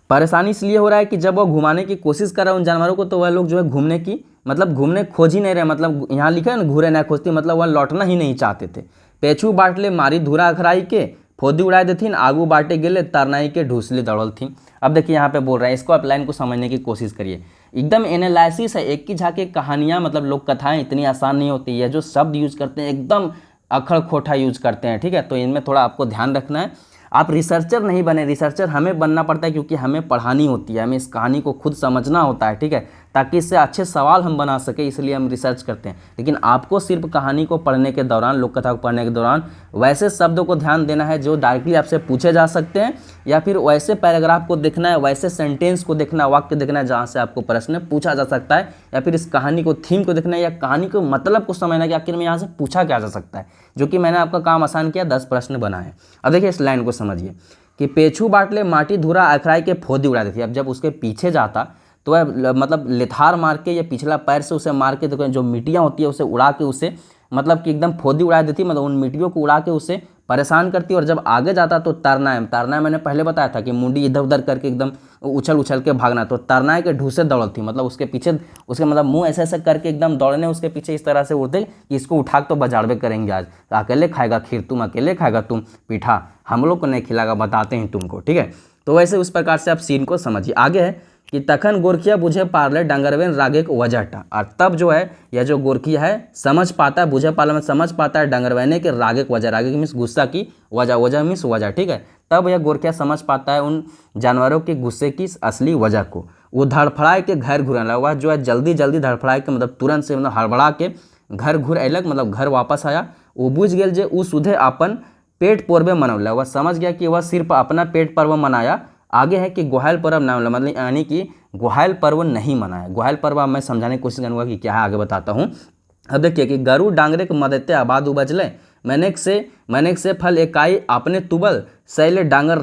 परेशानी इसलिए हो रहा है कि जब वो घुमाने की कोशिश कर रहे हैं उन जानवरों को, तो वह लोग जो है घूमने की मतलब घूमने खोज ही नहीं रहे। मतलब यहाँ लिखा है ना, घूरे ना खोजती, मतलब वह लौटना ही नहीं चाहते थे। पेछू बाटले मारी धूरा अखराई के फोदी उड़ाए देथिन, आगू बाटे गेले तरनाई के ढूसली दौड़ल थी। अब देखिए यहाँ पे बोल रहे हैं, इसको आप लाइन को समझने की कोशिश करिए। एकदम एनालिसिस है, एक की झाके कहानियाँ, मतलब लोक कथाएं इतनी आसान नहीं होती है। जो शब्द यूज करते हैं एकदम अखड़ खोटा यूज करते हैं। ठीक है, तो इनमें थोड़ा आपको ध्यान रखना है। आप रिसर्चर नहीं बने, रिसर्चर हमें बनना पड़ता है क्योंकि हमें पढ़ानी होती है, हमें इस कहानी को खुद समझना होता है। ठीक है, ताकि इससे अच्छे सवाल हम बना सके, इसलिए हम रिसर्च करते हैं। लेकिन आपको सिर्फ कहानी को पढ़ने के दौरान, लोक कथा को पढ़ने के दौरान वैसे शब्दों को ध्यान देना है जो डायरेक्टली आपसे पूछे जा सकते हैं, या फिर वैसे पैराग्राफ को देखना है, वैसे सेंटेंस को देखना है, वाक्य देखना है जहाँ से आपको प्रश्न पूछा जा सकता है, या फिर इस कहानी को, थीम को देखना है, या कहानी को मतलब को समझना कि आखिर में यहाँ से पूछा क्या जा सकता है, जो कि मैंने आपका काम आसान किया, 10 प्रश्न बनाए। अब देखिए इस लाइन को समझिए कि पेछू बाटले माटी धूरा अखराई के फोदी उड़ा देती। अब जब उसके पीछे जाता तो वह मतलब लेथार मार के या पिछला पैर से उसे मार के, तो जो मिट्टियाँ होती है उसे उड़ा के उसे मतलब कि एकदम फोदी उड़ा देती, मतलब उन मिट्टियों को उड़ा के उसे परेशान करती। और जब आगे जाता तो तरनाए मैंने पहले बताया था कि मुंडी इधर उधर करके एकदम उछल उछल के भागना, तो तरनाए के ढूसे दौड़ती, मतलब उसके पीछे, उसके मतलब मुंह ऐसे ऐसे करके एकदम दौड़ने उसके पीछे इस तरह से उड़ते कि इसको उठा के तो बजाड़बे करेंगे आज, अकेले खाएगा खीर तुम, अकेले खाएगा तुम पीठा, हम लोग को नहीं खिलाएगा, बताते हैं तुमको, ठीक है। तो वैसे उस प्रकार से आप सीन को समझिए। आगे है कि तखन गोरखिया बुझे पारले डांगरवेन रागे को वजहटा, और तब जो है यह जो गोरखिया है समझ पाता है, बुझे पाला में समझ पाता है डांगरवेने के रागे को वजह, रागे की मीन्स गुस्सा की, वजह मीन्स वजह, ठीक है। तब यह गोरखिया समझ पाता है उन जानवरों के गुस्से की असली वजह को। वो धड़फड़ाए के घर घुरने लगा, वह जो है जल्दी जल्दी धड़फड़ाए के मतलब तुरंत से, मतलब हड़बड़ा के घर घुर अयलक, मतलब घर वापस आया। वो बुझ गेल जे उ सुधे अपन पेट पोरबे मनौला, वह समझ गया कि वह सिर्फ अपना पेट पर्व मनाया। आगे है कि गोहाल पर्व नाम, मतलब यानी कि गोहाल पर्व नहीं मनाया। गोहाल पर्व मैं समझाने की कोशिश करूँगा कि क्या है, आगे बताता हूँ। अब देखिए कि गरु डांगरे के मदते आबाद उबजले, मैंने से फल एकाई अपने तुबल सैले डांगर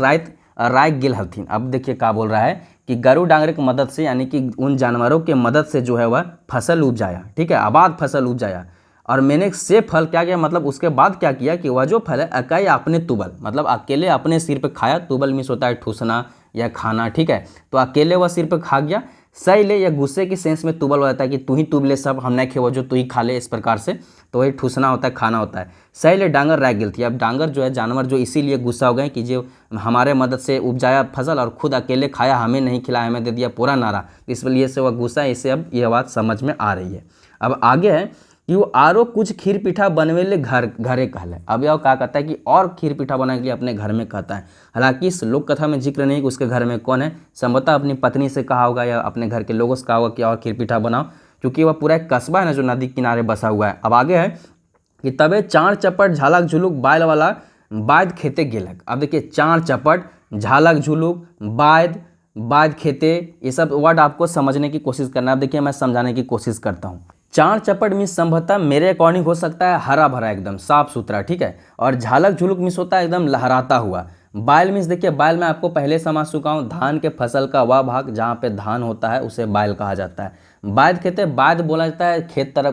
राय गिल हथिन। अब देखिए क्या बोल रहा है कि गरु डांगरे की मदद से, यानी कि उन जानवरों के मदद से जो है वह फसल उपजाया, ठीक है, आबाद फसल उपजाया। और मैंने से फल क्या किया, मतलब उसके बाद क्या किया कि वह जो फल है अकाई अपने तुबल, मतलब अकेले अपने सिर पे खाया। तुबल मीन्स होता है ठूसना या खाना, ठीक है। तो अकेले वह सिर पे खा गया। सही ले या गुस्से की सेंस में तुबल हो जाता है कि तू ही तुब ले, सब हम नहीं खेवो, जो तू ही खा ले, इस प्रकार से। तो वही ठूसना होता है, खाना होता है। सही ले डांगर रह गिल थी। अब डांगर जो है जानवर जो इसीलिए गुस्सा हो गए कि जो हमारे मदद से उपजाया फसल और खुद अकेले खाया, हमें नहीं खिलाया, हमें दे दिया पूरा नारा, इसलिए से वह गुस्सा है। इससे अब यह बात समझ में आ रही है। अब आगे है कि वो आरो कुछ खीर पीठा बनवेले घरे कहले। अब यह क्या कहता है कि और खीर पीठा बनाने के लिए अपने घर में कहता है। हालांकि इस लोक कथा में जिक्र नहीं कि उसके घर में कौन है, संभवतः अपनी पत्नी से कहा होगा या अपने घर के लोगों से कहा होगा कि और खीर पीठा बनाओ, क्योंकि वह पूरा एक कस्बा है ना जो नदी किनारे बसा हुआ है। अब आगे है कि तबे चार चपट झालक झुलुक बायल वाला बायद खेते गेलक। अब देखिए चार चपट, झालक झुलुक, बायद खेते, ये सब वर्ड आपको समझने की कोशिश करना है। अब देखिए मैं समझाने की कोशिश करता हूँ। चार चपट मीन्स संभवतः मेरे अकॉर्डिंग हो सकता है हरा भरा, एकदम साफ सुथरा, ठीक है। और झालक झुलुक मीन्स होता है एकदम लहराता हुआ। बायल मीन्स देखिए, बायल मैं आपको पहले समझ चुका हूँ, धान के फसल का वह भाग जहाँ पे धान होता है उसे बायल कहा जाता है। बायद खेते, बायद बोला जाता है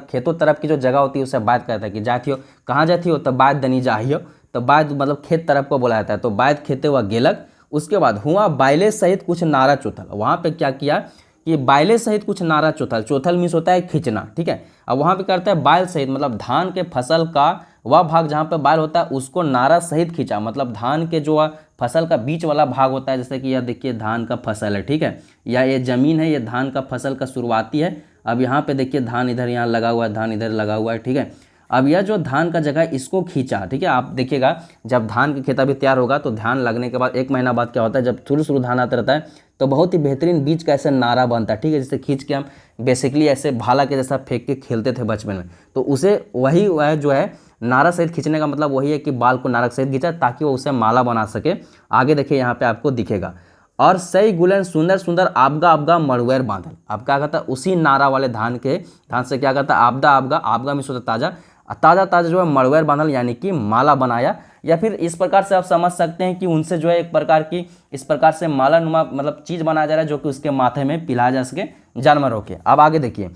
खेतों तरफ की जो जगह होती है उसे बायद कहता है कि जाती हो, कहाँ जाती हो, तो बायद दनी जाहियो, तो बायद मतलब खेत तरफ को बोला जाता है। तो बायद खेते हुआ गेलक। उसके बाद हुआ बायले सहित कुछ नारा चौथल। वहाँ पे क्या किया कि बायले सहित कुछ नारा चौथल, चौथल मीन्स होता है खींचना, ठीक है। अब वहाँ पे करता है बायल सहित, मतलब धान के फसल का वह भाग जहाँ पे बायल होता है उसको नारा सहित खींचा, मतलब धान के जो फसल का बीच वाला भाग होता है, जैसे कि यह देखिए धान का फसल है, ठीक है, या ये जमीन है, ये धान का फसल का शुरुआती है। अब यहाँ पे देखिए धान इधर यहाँ लगा हुआ है, धान इधर लगा हुआ है, ठीक है। अब यह जो धान का जगह इसको खींचा, ठीक है। आप देखिएगा जब धान का खेत अभी तैयार होगा तो धान लगने के बाद 1 महीना बाद क्या होता है, जब शुरू धान आता रहता है तो बहुत ही बेहतरीन बीच का ऐसे नारा बनता है, ठीक है, जिसे खींच के हम बेसिकली ऐसे भाला के जैसा फेंक के खेलते थे बचपन में। तो उसे वह जो है नारा सहित खींचने का मतलब वही है कि बाल को नारा सहित खींचा ताकि वो उसे माला बना सके। आगे देखिए यहाँ पे आपको दिखेगा, और सही गुलन सुंदर सुंदर आपगा मड़ुएर बांधल। अब क्या कहता है, उसी नारा वाले धान से क्या कहता है, आपगा में सोता ताज़ा जो है मड़ुएर बांधल, यानी कि माला बनाया। या फिर इस प्रकार से आप समझ सकते हैं कि उनसे जो है एक प्रकार की इस प्रकार से माला नुमा मतलब चीज़ बनाया जा रहा है जो कि उसके माथे में पिलाया जा सके जानवरों के। अब आगे देखिए,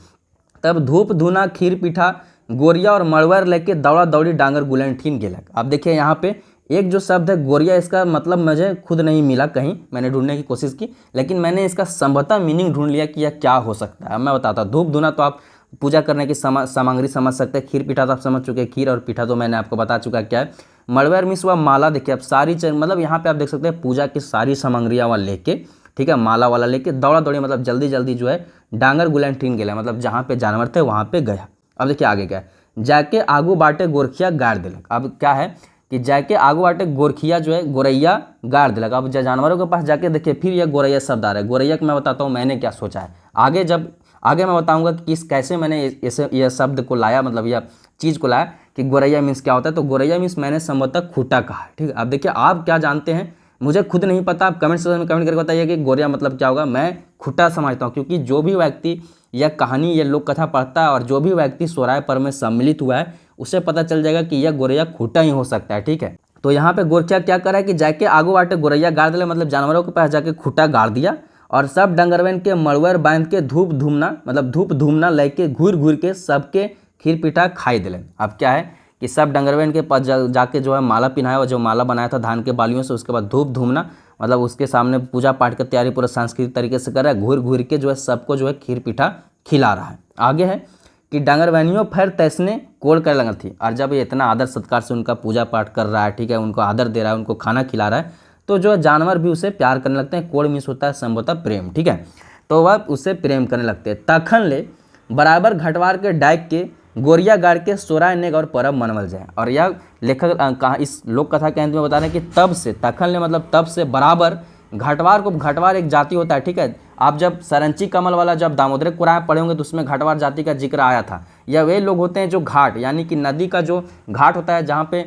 तब धूप धुना खीर पीठा गोरिया और मड़ुएर लेके दौड़ा दौड़ी डांगर गुलनठीन गेलक। अब देखिए यहाँ पे एक जो शब्द है गोरिया, इसका मतलब मुझे खुद नहीं मिला कहीं, मैंने ढूंढने की कोशिश की, लेकिन मैंने इसका संभवतः मीनिंग ढूंढ लिया कि यह क्या हो सकता है। मैं बताता हूँ। धूप धुना तो आप पूजा करने की सामग्री समझ सकते हैं, खीर पीठा तो आप समझ चुके हैं, खीर और पीठा तो मैंने आपको बता चुका क्या है। मड़ुएर मीन्स वह माला, देखिए अब सारी मतलब यहाँ पे आप देख सकते हैं पूजा की सारी सामग्रियाँ वाला लेके, ठीक है, माला वाला लेके दौड़ा दौड़ी मतलब जल्दी जल्दी जो है डांगर गुलनठीन गेला, मतलब जहाँ पे जानवर थे वहाँ पे गया। अब देखिए आगे क्या है, जाके आगू बाटे गोरखिया गाड़ दिलक। अब क्या है कि जाके आगू बाटे गोरखिया जो है गोरैया गाड़ दिलक। अब जानवरों के पास जाके देखिए फिर यह गोरैया शब्द आ रहा है। गोरैया को मैं बताता हूँ मैंने क्या सोचा है। आगे जब आगे मैं बताऊंगा कि किस कैसे मैंने यह शब्द को लाया, मतलब यह चीज़ को लाया कि गोरैया मीन्स क्या होता है। तो गोरैया मीन्स मैंने संभवतः खूटा कहा है, ठीक है। अब देखिए आप क्या जानते हैं, मुझे खुद नहीं पता, आप कमेंट सेक्शन में कमेंट करके बताइए कि गोरैया मतलब क्या होगा। मैं खूटा समझता हूँ, क्योंकि जो भी व्यक्ति यह कहानी, यह लोक कथा पढ़ता है और जो भी व्यक्ति सोहराय पर्व में सम्मिलित हुआ है उसे पता चल जाएगा कि यह गोरैया खूटा ही हो सकता है, ठीक है। तो यहाँ पे गोरचा क्या करा है कि जाके आगो बाटे गोरैया गाड़ दिले, मतलब जानवरों के पास जाके खूटा गाड़ दिया और सब डंगरवन के मड़ुएर बांध के धूप धूमना, मतलब धूप धूमना लेके घूर घूर के सबके खीर पीठा खाई दिले। अब क्या है कि सब डंगरवन के पास जाके जो है माला पिन्हाया, और जो माला बनाया था धान के बालियों से, उसके बाद धूप धूमना, मतलब उसके सामने पूजा पाठ की तैयारी पूरा सांस्कृतिक तरीके से कर रहा है, घूर घूर के जो है सबको जो है खीर पीठा खिला रहा है। आगे है कि डंगरवैनियों फिर तैसने कोल कर लगा थी, और जब ये इतना आदर सत्कार से उनका पूजा पाठ कर रहा है, ठीक है, उनको आदर दे रहा है, उनको खाना खिला रहा है, तो जो जानवर भी उसे प्यार करने लगते हैं। कोल मीन्स होता है संभवतः प्रेम, ठीक है, तो वह उससे प्रेम करने लगते हैं। तखन ले बराबर घटवार के डाइक के गोरिया गाड़ के सोराय नेग और परब मनवल जाए। और यह लेखक कहाँ इस लोक कथा के अंत में बता रहे हैं कि तब से, तखन ले मतलब तब से, बराबर घटवार को, घटवार एक जाति होता है, ठीक है। आप जब सरंची कमल वाला जब दामोदर कुरान पढ़े होंगे तो उसमें घटवार जाति का जिक्र आया था। यह वे लोग होते हैं जो घाट, यानी कि नदी का जो घाट होता है जहाँ पे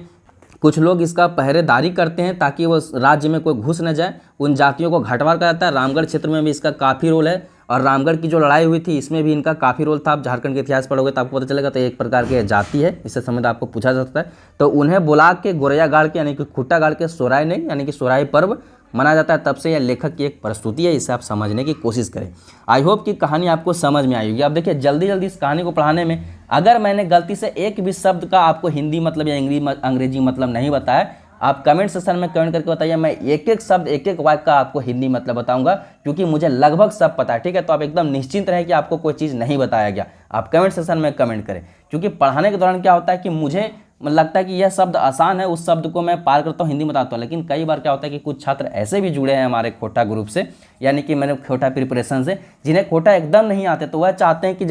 कुछ लोग इसका पहरेदारी करते हैं ताकि वो राज्य में कोई घुस न जाए, उन जातियों को घटवार कहा जाता है। रामगढ़ क्षेत्र में भी इसका काफ़ी रोल है, और रामगढ़ की जो लड़ाई हुई थी इसमें भी इनका काफ़ी रोल था। आप झारखंड के इतिहास पढ़ोगे तो आपको पता चलेगा। तो एक प्रकार की जाति है, इससे संबंध आपको पूछा जा सकता है। तो उन्हें बुला के गोरैया गाड़ के, यानी कि खूटा गाड़ के सोराय नहीं, यानी कि सोराय पर्व मनाया जाता है। तब से यह लेखक की एक प्रस्तुति है, इसे आप समझने की कोशिश करें। आई होप कि कहानी आपको समझ में आई होगी। अब देखिए जल्दी जल्दी इस कहानी को पढ़ाने में अगर मैंने गलती से एक भी शब्द का आपको हिंदी मतलब या अंग्रेजी मतलब नहीं बताया, आप कमेंट सेक्शन में कमेंट करके बताइए। मैं एक एक शब्द, एक एक वाक्य का आपको हिंदी मतलब बताऊंगा, क्योंकि मुझे लगभग सब पता है, ठीक है। तो आप एकदम निश्चिंत रहें कि आपको कोई चीज़ नहीं बताया गया। आप कमेंट सेक्शन में कमेंट करें, क्योंकि पढ़ाने के दौरान क्या होता है कि मुझे लगता है कि यह शब्द आसान है, उस शब्द को मैं पार करता हूँ, हिंदी में बताता हूँ। लेकिन कई बार क्या होता है कि कुछ छात्र ऐसे भी जुड़े हैं हमारे खोटा ग्रुप से, यानी कि मैंने खोटा प्रिपरेशन से, जिन्हें खोटा एकदम नहीं आते। तो वह चाहते हैं कि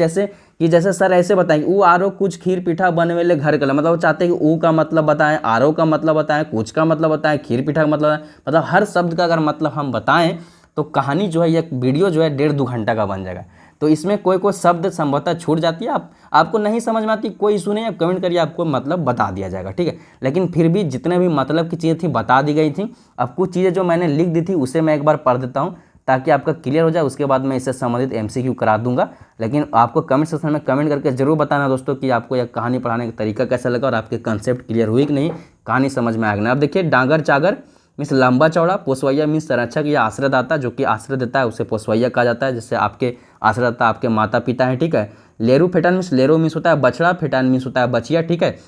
जैसे सर ऐसे बताएं ऊ आरो कुछ खीर पीठा बनवेले घर कल, मतलब वो चाहते हैं कि ऊ का मतलब बताएं, आरो का मतलब बताएं, कुछ का मतलब बताएं, खीर पीठा का मतलब बताएं। मतलब हर शब्द का अगर मतलब हम बताएं तो कहानी जो है, यह वीडियो जो है 1.5-2 घंटा का बन जाएगा। तो इसमें कोई कोई शब्द संभवतः छूट जाती है, आपको नहीं समझ में आती, कोई इशू नहीं, आप कमेंट करिए, आपको मतलब बता दिया जाएगा, ठीक है। लेकिन फिर भी जितने भी मतलब की चीज़ें थी बता दी गई थी। अब कुछ चीज़ें जो मैंने लिख दी थी उसे मैं एक बार पढ़ देता हूँ ताकि आपका क्लियर हो जाए। उसके बाद मैं इससे संबंधित MCQ करा दूंगा। लेकिन आपको कमेंट सेक्शन में कमेंट करके जरूर बताना दोस्तों कि आपको यह कहानी पढ़ाने का तरीका कैसा लगा और आपके कंसेप्ट क्लियर हुई कि नहीं, कहानी समझ में आएगा ना। अब देखिए डांगर चागर मीन्स लंबा चौड़ा, पोसवैया मीन्स संरक्षक या आश्रयदाता, जो कि आश्रय देता है उसे पोसवैया कहा जाता है। जैसे आपके आश्रयदाता आपके माता पिता हैं, ठीक है। लेरू फेटान मीन्स, लेरो मीन्स होता है बछड़ा, फेटान मीन्स होता है बचिया, ठीक है।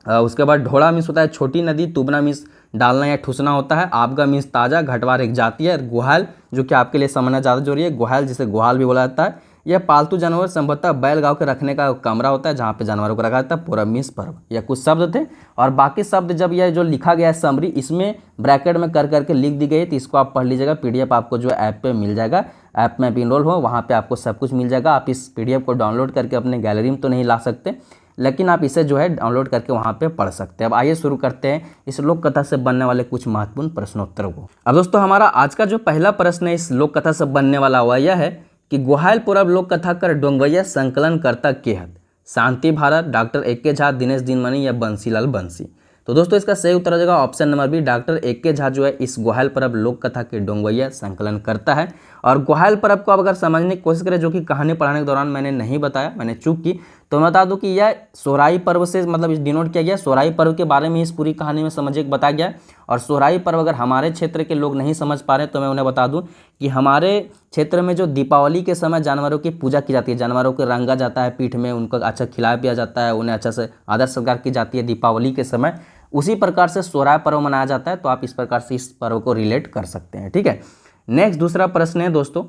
उसके बाद ढोड़ा मीन्स होता है छोटी नदी, तुबना मीन्स डालना या ठूसना होता है, आपगा मीन्स ताज़ा, घटवार एक जाति है, गुहाल जो कि आपके लिए समझना ज़्यादा जरूरी है, गुहाल जिसे गुहाल भी बोला जाता है। यह पालतू जानवर संभवतः बैल गांव के रखने का कमरा होता है जहाँ पे जानवरों को रखा जाता है। पूरब मीन्स पर्व, यह कुछ शब्द थे। और बाकी शब्द जब यह जो लिखा गया है समरी, इसमें ब्रैकेट में कर करके लिख दी गई है, तो इसको आप पढ़ लीजिएगा। PDF आपको जो ऐप पे मिल जाएगा, ऐप में भी इनरोल हो, वहाँ पे आपको सब कुछ मिल जाएगा। आप इस PDF को डाउनलोड करके अपने गैलरी में तो नहीं ला सकते, लेकिन आप इसे जो है डाउनलोड करके वहाँ पे पढ़ सकते हैं। अब आइए शुरू करते हैं इस लोक कथा से बनने वाले कुछ महत्वपूर्ण प्रश्नोत्तरों को। अब दोस्तों हमारा आज का जो पहला प्रश्न है इस लोक कथा से बनने वाला हुआ यह है कि गोहाल पूरब लोक कथा कर डोंगवैया संकलन करता के हत, शांति भारत, डॉक्टर AK झा, दिनेश दिनमणि या बंसीलाल बंसी। तो दोस्तों इसका सही उत्तर हो जाएगा option number B, doctor AK Jha जो है इस गोहाल पर्व लोक कथा के डोंगवैया संकलन करता है। और गोहाल पर्व को अब अगर समझने की कोशिश करें, जो कि कहानी पढ़ाने के दौरान मैंने नहीं बताया, मैंने चूक की, तो मैं बता दूं कि यह सोहराई पर्व से मतलब डिनोट किया गया। सोहराई पर्व के बारे में इस पूरी कहानी में समझिए बताया गया। और सोहराई पर्व अगर हमारे क्षेत्र के लोग नहीं समझ पा रहे तो मैं उन्हें बता दूं कि हमारे क्षेत्र में जो दीपावली के समय जानवरों की पूजा की जाती है, जानवरों को रंगा जाता है पीठ में, उनको अच्छा खिलाया पिया जाता है, उन्हें अच्छा से आदर सत्कार की जाती है दीपावली के समय, उसी प्रकार से सोहराय पर्व मनाया जाता है। तो आप इस प्रकार से इस पर्व को रिलेट कर सकते हैं, ठीक है। नेक्स्ट दूसरा प्रश्न है दोस्तों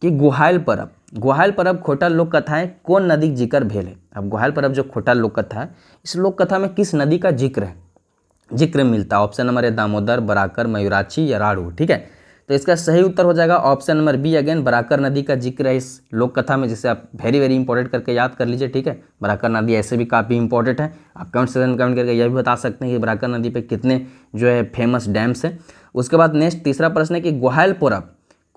कि गोहाल पर्व खोटा लोक कथाएं कौन नदी जिक्र भेल है। अब गोहाल पर्व जो खोटा लोक कथा है, इस लोक कथा में किस नदी का जिक्र मिलता है। ऑप्शन नंबर ए दामोदर, बराकर, मयूराक्षी या राड़ू, ठीक है। तो इसका सही उत्तर हो जाएगा option number B, again Barakar नदी का जिक्र है इस लोक कथा में, जिसे आप वेरी वेरी इंपॉर्टेंट करके याद कर लीजिए, ठीक है। बराकर नदी ऐसे भी काफ़ी इंपॉर्टेंट है। आप कमेंट सेक्शन में कमेंट करके यह भी बता सकते हैं कि बराकर नदी पे कितने जो है फेमस डैम्स हैं। उसके बाद नेक्स्ट तीसरा प्रश्न है कि गोहाल पर्व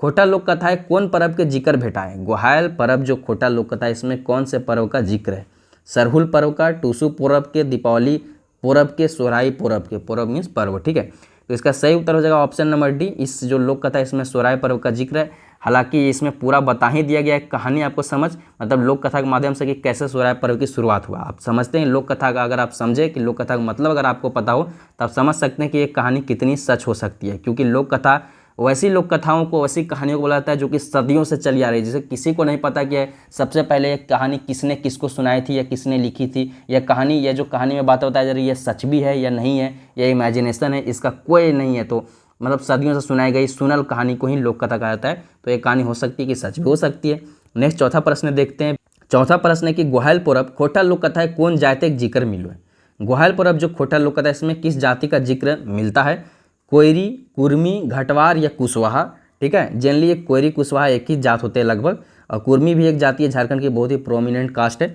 खोटा लोक कथाएं कौन पर्व के जिक्र भेटाएं? ग्वायल पर्व जो खोटा लोक कथा है इसमें कौन से पर्व का जिक्र है? सरहुल पर्व का, टूसू पर्व के, दीपावली पर्व के, सोराई पर्व के। पर्व मीन्स पर्व, ठीक है। तो इसका सही उत्तर हो जाएगा ऑप्शन नंबर डी। इस जो लोक कथा है इसमें सोराई पर्व का जिक्र है। हालांकि इसमें पूरा बता ही दिया गया है, कहानी आपको समझ मतलब लोक कथा के माध्यम से कि कैसे सोराई पर्व की शुरुआत हुआ। आप समझते हैं लोक कथा का, अगर आप समझे कि लोक कथा का मतलब अगर आपको पता हो तो आप समझ सकते हैं कि ये कहानी कितनी सच हो सकती है। क्योंकि लोक कथा वैसी लोक कथाओं को, वैसी कहानियों को बोला जाता है जो कि सदियों से चली आ रही है। जैसे किसी को नहीं पता कि सबसे पहले ये कहानी किसने किसको सुनाई थी या किसने लिखी थी। यह कहानी, यह जो कहानी में बातें बताई जा रही है, ये सच भी है या नहीं है, यह इमेजिनेशन है, इसका कोई नहीं है। तो मतलब सदियों से सुनाई गई सुनल कहानी को ही लोक कथा कहा जाता है। तो ये कहानी हो सकती है कि सच भी हो सकती है। नेक्स्ट चौथा प्रश्न देखते हैं। चौथा प्रश्न है कि ग्वायल पर्व खोटा लोक कथा है कौन जाति का जिक्र मिलो है? ग्वायल पर्व जो खोटा लोक कथा है इसमें किस जाति का जिक्र मिलता है? कोयरी, कुर्मी, घटवार या कुशवाहा, ठीक है। जनरली ये कोयरी कुशवाहा एक ही जात होते हैं लगभग, और कुर्मी भी एक जाति है, झारखंड की बहुत ही प्रोमिनेंट कास्ट है।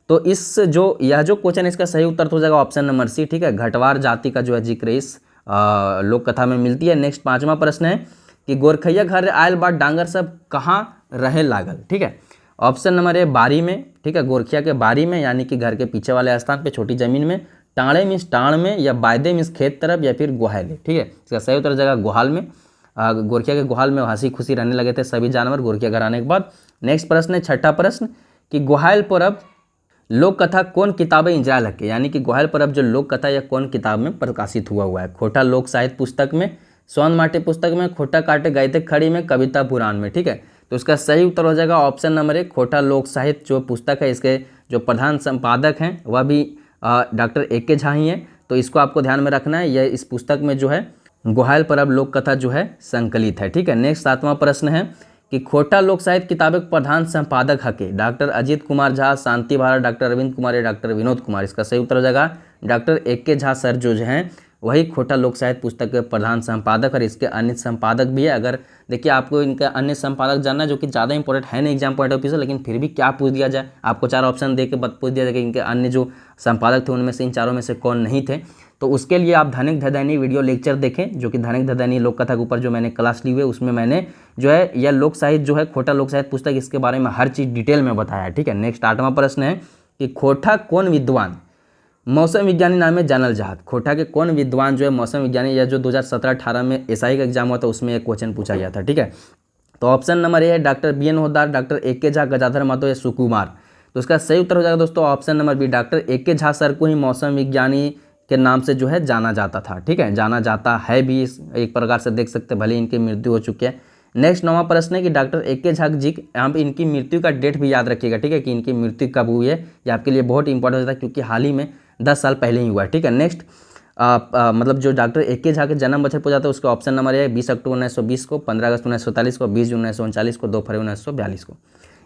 तो इस जो यह जो क्वेश्चन है इसका सही उत्तर तो हो जाएगा ऑप्शन नंबर सी, ठीक है। घटवार जाति का जो है जिक्र इस लोक कथा में मिलती है। नेक्स्ट पांचवा प्रश्न है कि गोरखैया घर आयल बाद डांगर सब कहाँ रहे लागल, ठीक है। ऑप्शन नंबर ए बारी में, ठीक है, गोरखिया के बारी में यानी कि घर के पीछे वाले स्थान पे छोटी जमीन में, टाणे मीन्स टाण में, या बायदे मीन्स खेत तरफ, या फिर गुहाले, ठीक है। इसका सही उत्तर जगह गुहाल में। गोरखिया के गुहाल में हंसी खुशी रहने लगे थे सभी जानवर गोरखिया घर आने के बाद। नेक्स्ट प्रश्न है छठा प्रश्न कि ग्वायल पर्व लोक कथा कौन किताबें इंजरायल हके, यानी कि ग्वायल पर्व जो लोक कथा या कौन किताब में प्रकाशित हुआ है? खोटा लोक साहित्य पुस्तक में, सोन माटे पुस्तक में, खोटा काटे गायते खड़ी में, कविता पुराण में, ठीक है। तो इसका सही उत्तर हो जाएगा ऑप्शन नंबर एक, खोटा लोक साहित्य जो पुस्तक है इसके जो प्रधान संपादक हैं वह भी डॉक्टर ए.के. झा ही हैं। तो इसको आपको ध्यान में रखना है, यह इस पुस्तक में जो है ग्वायल पर्व लोक कथा जो है संकलित है, ठीक है। नेक्स्ट सातवां प्रश्न है कि खोटा लोक साहित्य किताब के प्रधान संपादक हके? डॉक्टर अजीत कुमार झा, शांति भारत, डॉक्टर अरविंद कुमार या डॉक्टर विनोद कुमार? इसका सही उत्तर हो जाएगा डॉक्टर ए.के. झा सर जो हैं वही खोटा लोक साहित्य पुस्तक के प्रधान संपादक, और इसके अन्य संपादक भी है। अगर देखिए आपको इनका अन्य संपादक जानना जो कि ज़्यादा इंपॉर्टेंट है नहीं एग्जाम पॉइंट ऑफ व्यू से, लेकिन फिर भी क्या पूछ दिया जाए, आपको चार ऑप्शन दे के पूछ दिया जाए कि इनके अन्य जो संपादक थे उनमें से इन चारों में से कौन नहीं थे। तो उसके लिए आप धनिक धदैनी वीडियो लेक्चर देखें, जो कि धनिक धदैनी लोक कथा के ऊपर जो मैंने क्लास ली हुई है उसमें मैंने जो है यह लोक साहित्य जो है खोटा लोक साहित्य पुस्तक इसके बारे में हर चीज़ डिटेल में बताया है, ठीक है। नेक्स्ट आठवां प्रश्न है कि खोटा कौन विद्वान मौसम विज्ञानी नाम में जानल जात? खोटा के कौन विद्वान जो है मौसम विज्ञानी, या जो 2017-18 में एसआई का एग्जाम हुआ था उसमें एक क्वेश्चन पूछा गया था, ठीक है। तो ऑप्शन नंबर ए है doctor B N. Hodar, doctor A K. Jha, Gajadhar Mahto या सुकुमार? तो इसका सही उत्तर हो जाएगा दोस्तों option number B, doctor A K. Jha sir को ही मौसम विज्ञानी के नाम से जो है जाना जाता था, ठीक है, जाना जाता है भी एक प्रकार से देख सकते, भले इनकी मृत्यु हो चुकी है। नेक्स्ट नौवां प्रश्न है कि डॉक्टर ए.के. झा जी, यहाँ पे इनकी मृत्यु का डेट भी याद रखिएगा, ठीक है, कि इनकी मृत्यु कब हुई है, ये आपके लिए बहुत इंपॉर्टेंट होता है क्योंकि हाल ही में 10 साल पहले ही हुआ है, ठीक है। नेक्स्ट मतलब जो डॉक्टर ए.के. झा के जन्म बछर पूछा था उसका ऑप्शन नंबर है 20 अक्टूबर 1920 को, 15 अगस्त 1947 को, 20 जून 1939 को, 2 फरवरी 1942 को।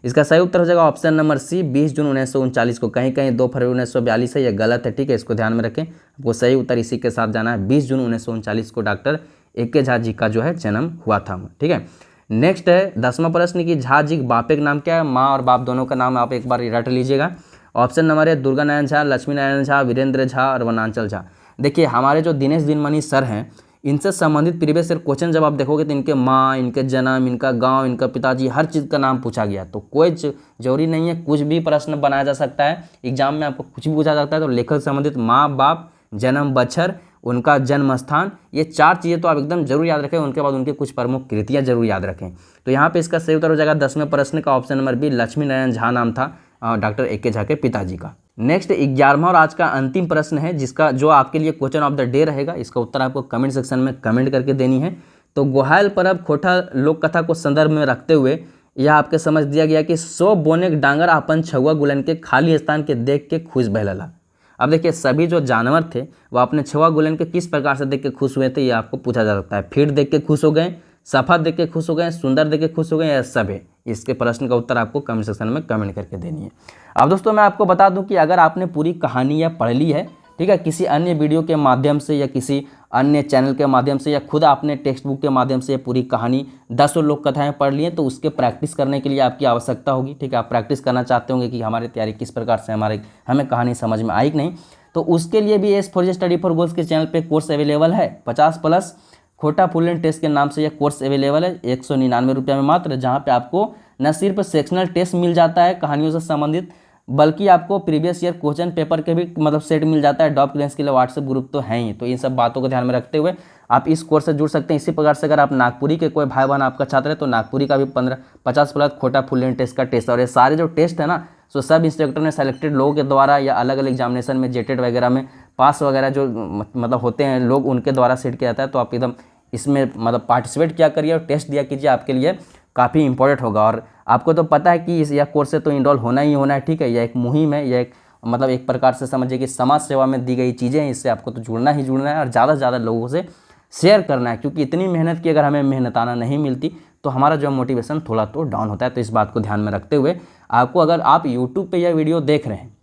इसका सही उत्तर हो जाएगा ऑप्शन नंबर सी 20 जून 1939 को। कहीं कहीं 2 फरवरी 1942 है, यह गलत है, ठीक है, इसको ध्यान में रखें। आपको सही उत्तर इसी के साथ जाना है, 20 जून 1939 को डॉक्टर ए.के. झा जी का जो है जन्म हुआ था, ठीक है। नेक्स्ट है 10वां प्रश्न कि झा जी बापे का नाम क्या है? माँ और बाप दोनों का नाम आप एक बार रट लीजिएगा। ऑप्शन नंबर है दुर्गा नारायण झा, लक्ष्मी नारायण झा, वीरेंद्र झा और वनांचल झा। देखिए हमारे जो दिनेश दिनमणि सर हैं इनसे संबंधित प्रीवियस ईयर क्वेश्चन जब आप देखोगे तो इनके माँ, इनके जन्म, इनका गांव, इनका पिताजी, हर चीज़ का नाम पूछा गया। तो कोई जरूरी नहीं है, कुछ भी प्रश्न बनाया जा सकता है एग्जाम में, आपको कुछ भी पूछा सकता है। तो लेखक संबंधित माँ बाप, जन्म बछर, उनका जन्म स्थान, ये 4 चीज़ें तो आप एकदम जरूर याद रखें। उनके बाद उनके कुछ प्रमुख कृतियाँ जरूर याद रखें। तो यहाँ पे इसका सही उत्तर हो जाएगा 10वें प्रश्न का option number B, Lakshmi Narayan Jha नाम था डॉक्टर ए.के. झा के पिताजी का। नेक्स्ट 11वां और आज का अंतिम प्रश्न है जिसका जो आपके लिए क्वेश्चन ऑफ द डे रहेगा। इसका उत्तर आपको कमेंट सेक्शन में कमेंट करके देनी है। तो ग्वायल पर्व खोटा लोक कथा को संदर्भ में रखते हुए यह आपके समझ दिया गया कि 100 बोने डांगर अपन छुआ गुलन के खाली स्थान के देख के खुश बहलला। अब देखिए सभी जो जानवर थे वो अपने छुआ गुलन के किस प्रकार से देख के खुश हुए थे, ये आपको पूछा जा सकता है। फिट देख के खुश हो गए, सफा देख के खुश हो गए, सुंदर देख के खुश हो गए, या सभी? इसके प्रश्न का उत्तर आपको कमेंट सेक्शन में कमेंट करके देनी है। अब दोस्तों मैं आपको बता दूं कि अगर आपने पूरी कहानी या पढ़ ली है, ठीक है, किसी अन्य वीडियो के माध्यम से या किसी अन्य चैनल के माध्यम से या खुद आपने टेक्स्ट बुक के माध्यम से पूरी कहानी 10 लोक कथाएं पढ़ ली हैं, तो उसके प्रैक्टिस करने के लिए आपकी आवश्यकता होगी, ठीक है। आप प्रैक्टिस करना चाहते होंगे कि हमारी तैयारी किस प्रकार से हमें कहानी समझ में आई कि नहीं, तो उसके लिए भी एस4जे स्टडी फॉर गोल्स के चैनल पर कोर्स अवेलेबल है। 50+ खोटा फुल एंड टेस्ट के नाम से यह कोर्स अवेलेबल है 199 रुपये में मात्र, जहाँ पे आपको न सिर्फ सेक्शनल टेस्ट मिल जाता है कहानियों से संबंधित, बल्कि आपको प्रीवियस ईयर क्वेश्चन पेपर के भी मतलब सेट मिल जाता है। डॉप क्लियरेंस के लिए व्हाट्सएप ग्रुप तो है ही, तो इन सब बातों को ध्यान में रखते हुए आप इस कोर्स से जुड़ सकते हैं। इसी प्रकार से अगर आप नागपुरी के कोई भाई बहन आपका छात्र है तो नागपुरी का भी 50+ खोटा फुल एंड टेस्ट का टेस्ट, और ये सारे जो टेस्ट है ना, सो सब इंस्ट्रक्टर ने सेलेक्टेड लोगों के द्वारा या अलग अलग एग्जामिनेशन में जेटेड वगैरह में पास वगैरह जो मतलब होते हैं लोग, उनके द्वारा सेट किया जाता है। तो आप एकदम इसमें मतलब पार्टिसिपेट किया करिए और टेस्ट दिया कीजिए, आपके लिए काफ़ी इंपॉर्टेंट होगा। और आपको तो पता है कि इस यह कोर्स से तो इनरोल होना ही होना है, ठीक है। यह एक मुहिम है, यह एक मतलब एक प्रकार से समझिए कि समाज सेवा में दी गई चीज़ें हैं, इससे आपको तो जुड़ना ही जुड़ना है और ज़्यादा से ज़्यादा लोगों से शेयर करना है, क्योंकि इतनी मेहनत की अगर हमें मेहनताना नहीं मिलती तो हमारा जो मोटिवेशन थोड़ा तो डाउन होता है। तो इस बात को ध्यान में रखते हुए आपको, अगर आप यूट्यूब पे यह वीडियो देख रहे हैं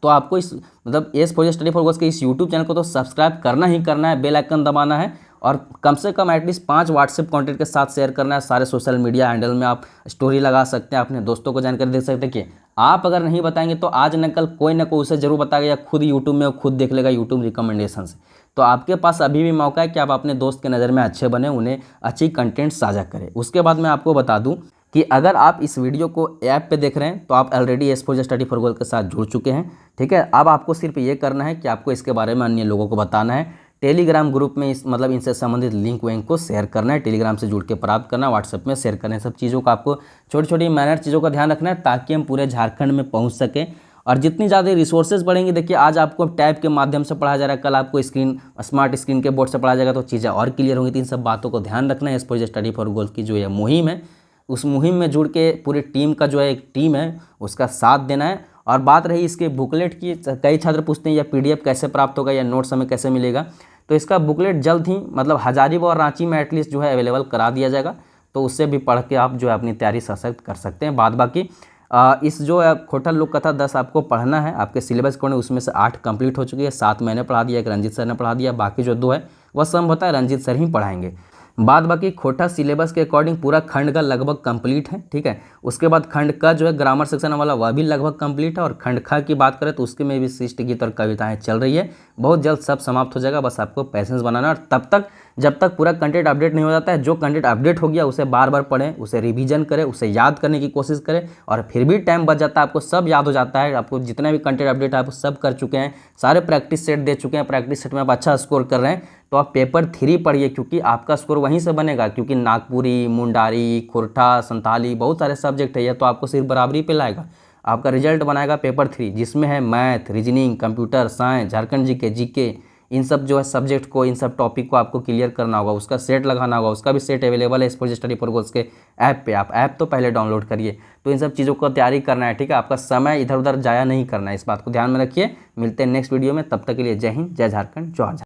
तो आपको इस मतलब S for study for goals के इस यूट्यूब चैनल को तो सब्सक्राइब करना ही करना है, बेल आइकन दबाना है और कम से कम एटलीस्ट 5 व्हाट्सएप कॉन्टैक्ट के साथ शेयर करना है। सारे सोशल मीडिया हैंडल में आप स्टोरी लगा सकते हैं, अपने दोस्तों को जानकारी दे सकते हैं कि आप अगर नहीं बताएंगे तो आज न कल कोई ना कोई उसे जरूर बताएगा, या खुद यूट्यूब में खुद देख लेगा यूट्यूब रिकमेंडेशन से। तो आपके पास अभी भी मौका है कि आप अपने दोस्त के नज़र में अच्छे बने, उन्हें अच्छी कंटेंट साझा करें। उसके बाद मैं आपको बता दूं कि अगर आप इस वीडियो को ऐप पे देख रहे हैं तो आप already S for study for goals के साथ जुड़ चुके हैं, ठीक है। अब आपको सिर्फ ये करना है कि आपको इसके बारे में अन्य लोगों को बताना है, टेलीग्राम ग्रुप में इस मतलब इनसे संबंधित लिंक वैंक को शेयर करना है, टेलीग्राम से जुड़ के प्राप्त करना, व्हाट्सएप में शेयर करना है। सब चीज़ों का आपको छोटी छोटी मैनर चीज़ों का ध्यान रखना है ताकि हम पूरे झारखंड में पहुँच सकें। और जितनी ज़्यादा रिसोर्सेज बढ़ेंगी, देखिए आज आपको टैब के माध्यम से पढ़ाया जा रहा है, कल आपको स्मार्ट स्क्रीन के बोर्ड से पढ़ाया जाएगा, तो चीज़ें और क्लियर होंगी। तो इन सब बातों को ध्यान रखना है। S for study for goals की जो ये मुहिम है, उस मुहिम में जुड़ के पूरी टीम का जो है एक टीम है उसका साथ देना है। और बात रही इसके बुकलेट की, कई छात्र पूछते हैं या PDF कैसे प्राप्त होगा या नोट्स हमें कैसे मिलेगा, तो इसका बुकलेट जल्द ही मतलब हजारीबाग और रांची में एटलीस्ट जो है अवेलेबल करा दिया जाएगा, तो उससे भी पढ़ के आप जो है अपनी तैयारी सशक्त कर सकते हैं। बाद बाकी इस जो है खोटा लोक कथा 10 आपको पढ़ना है, आपके सिलेबस को उसमें से 8 कंप्लीट हो चुकी है, 7 मैंने पढ़ा दिया, एक रंजीत सर ने पढ़ा दिया, बाकी जो 2 है वह संभवतः रंजीत सर ही पढ़ाएंगे। बाद बाकी खोटा सिलेबस के अकॉर्डिंग पूरा खंड का लगभग कंप्लीट है, ठीक है। उसके बाद खंड का जो है ग्रामर सेक्शन वाला वह भी लगभग कंप्लीट है, और खंड ख की बात करें तो उसके में भी शिष्ट गीत और कविताएं चल रही है। बहुत जल्द सब समाप्त हो जाएगा, बस आपको पैसेंस बनाना है। और तब तक जब तक पूरा कंटेंट अपडेट नहीं हो जाता है, जो कंटेंट अपडेट हो गया उसे बार बार पढ़ें, उसे रिवीजन करें, उसे याद करने की कोशिश करें, और फिर भी टाइम बच जाता है, आपको सब याद हो जाता है, आपको जितना भी कंटेंट अपडेट है आप सब कर चुके हैं, सारे प्रैक्टिस सेट दे चुके हैं, प्रैक्टिस सेट में आप अच्छा स्कोर कर रहे हैं, तो आप पेपर 3 पढ़िए, क्योंकि आपका स्कोर वहीं से बनेगा। क्योंकि नागपुरी, मुंडारी, खोरठा, संथाली बहुत सारे सब्जेक्ट है, ये तो आपको सिर्फ बराबरी पे लाएगा। आपका रिजल्ट बनाएगा पेपर 3, जिसमें है math, reasoning, computer science, Jharkhand GK, इन सब जो है सब्जेक्ट को, इन सब टॉपिक को आपको क्लियर करना होगा, उसका सेट लगाना होगा। उसका भी सेट अवेलेबल है S for study for goals के ऐप पे, आप ऐप तो पहले डाउनलोड करिए। तो इन सब चीज़ों को तैयारी करना है, ठीक है। आपका समय इधर उधर जाया नहीं करना है, इस बात को ध्यान में रखिए। मिलते हैं नेक्स्ट वीडियो में, तब तक के लिए जय हिंद, जय झारखंड, जय झारखंड।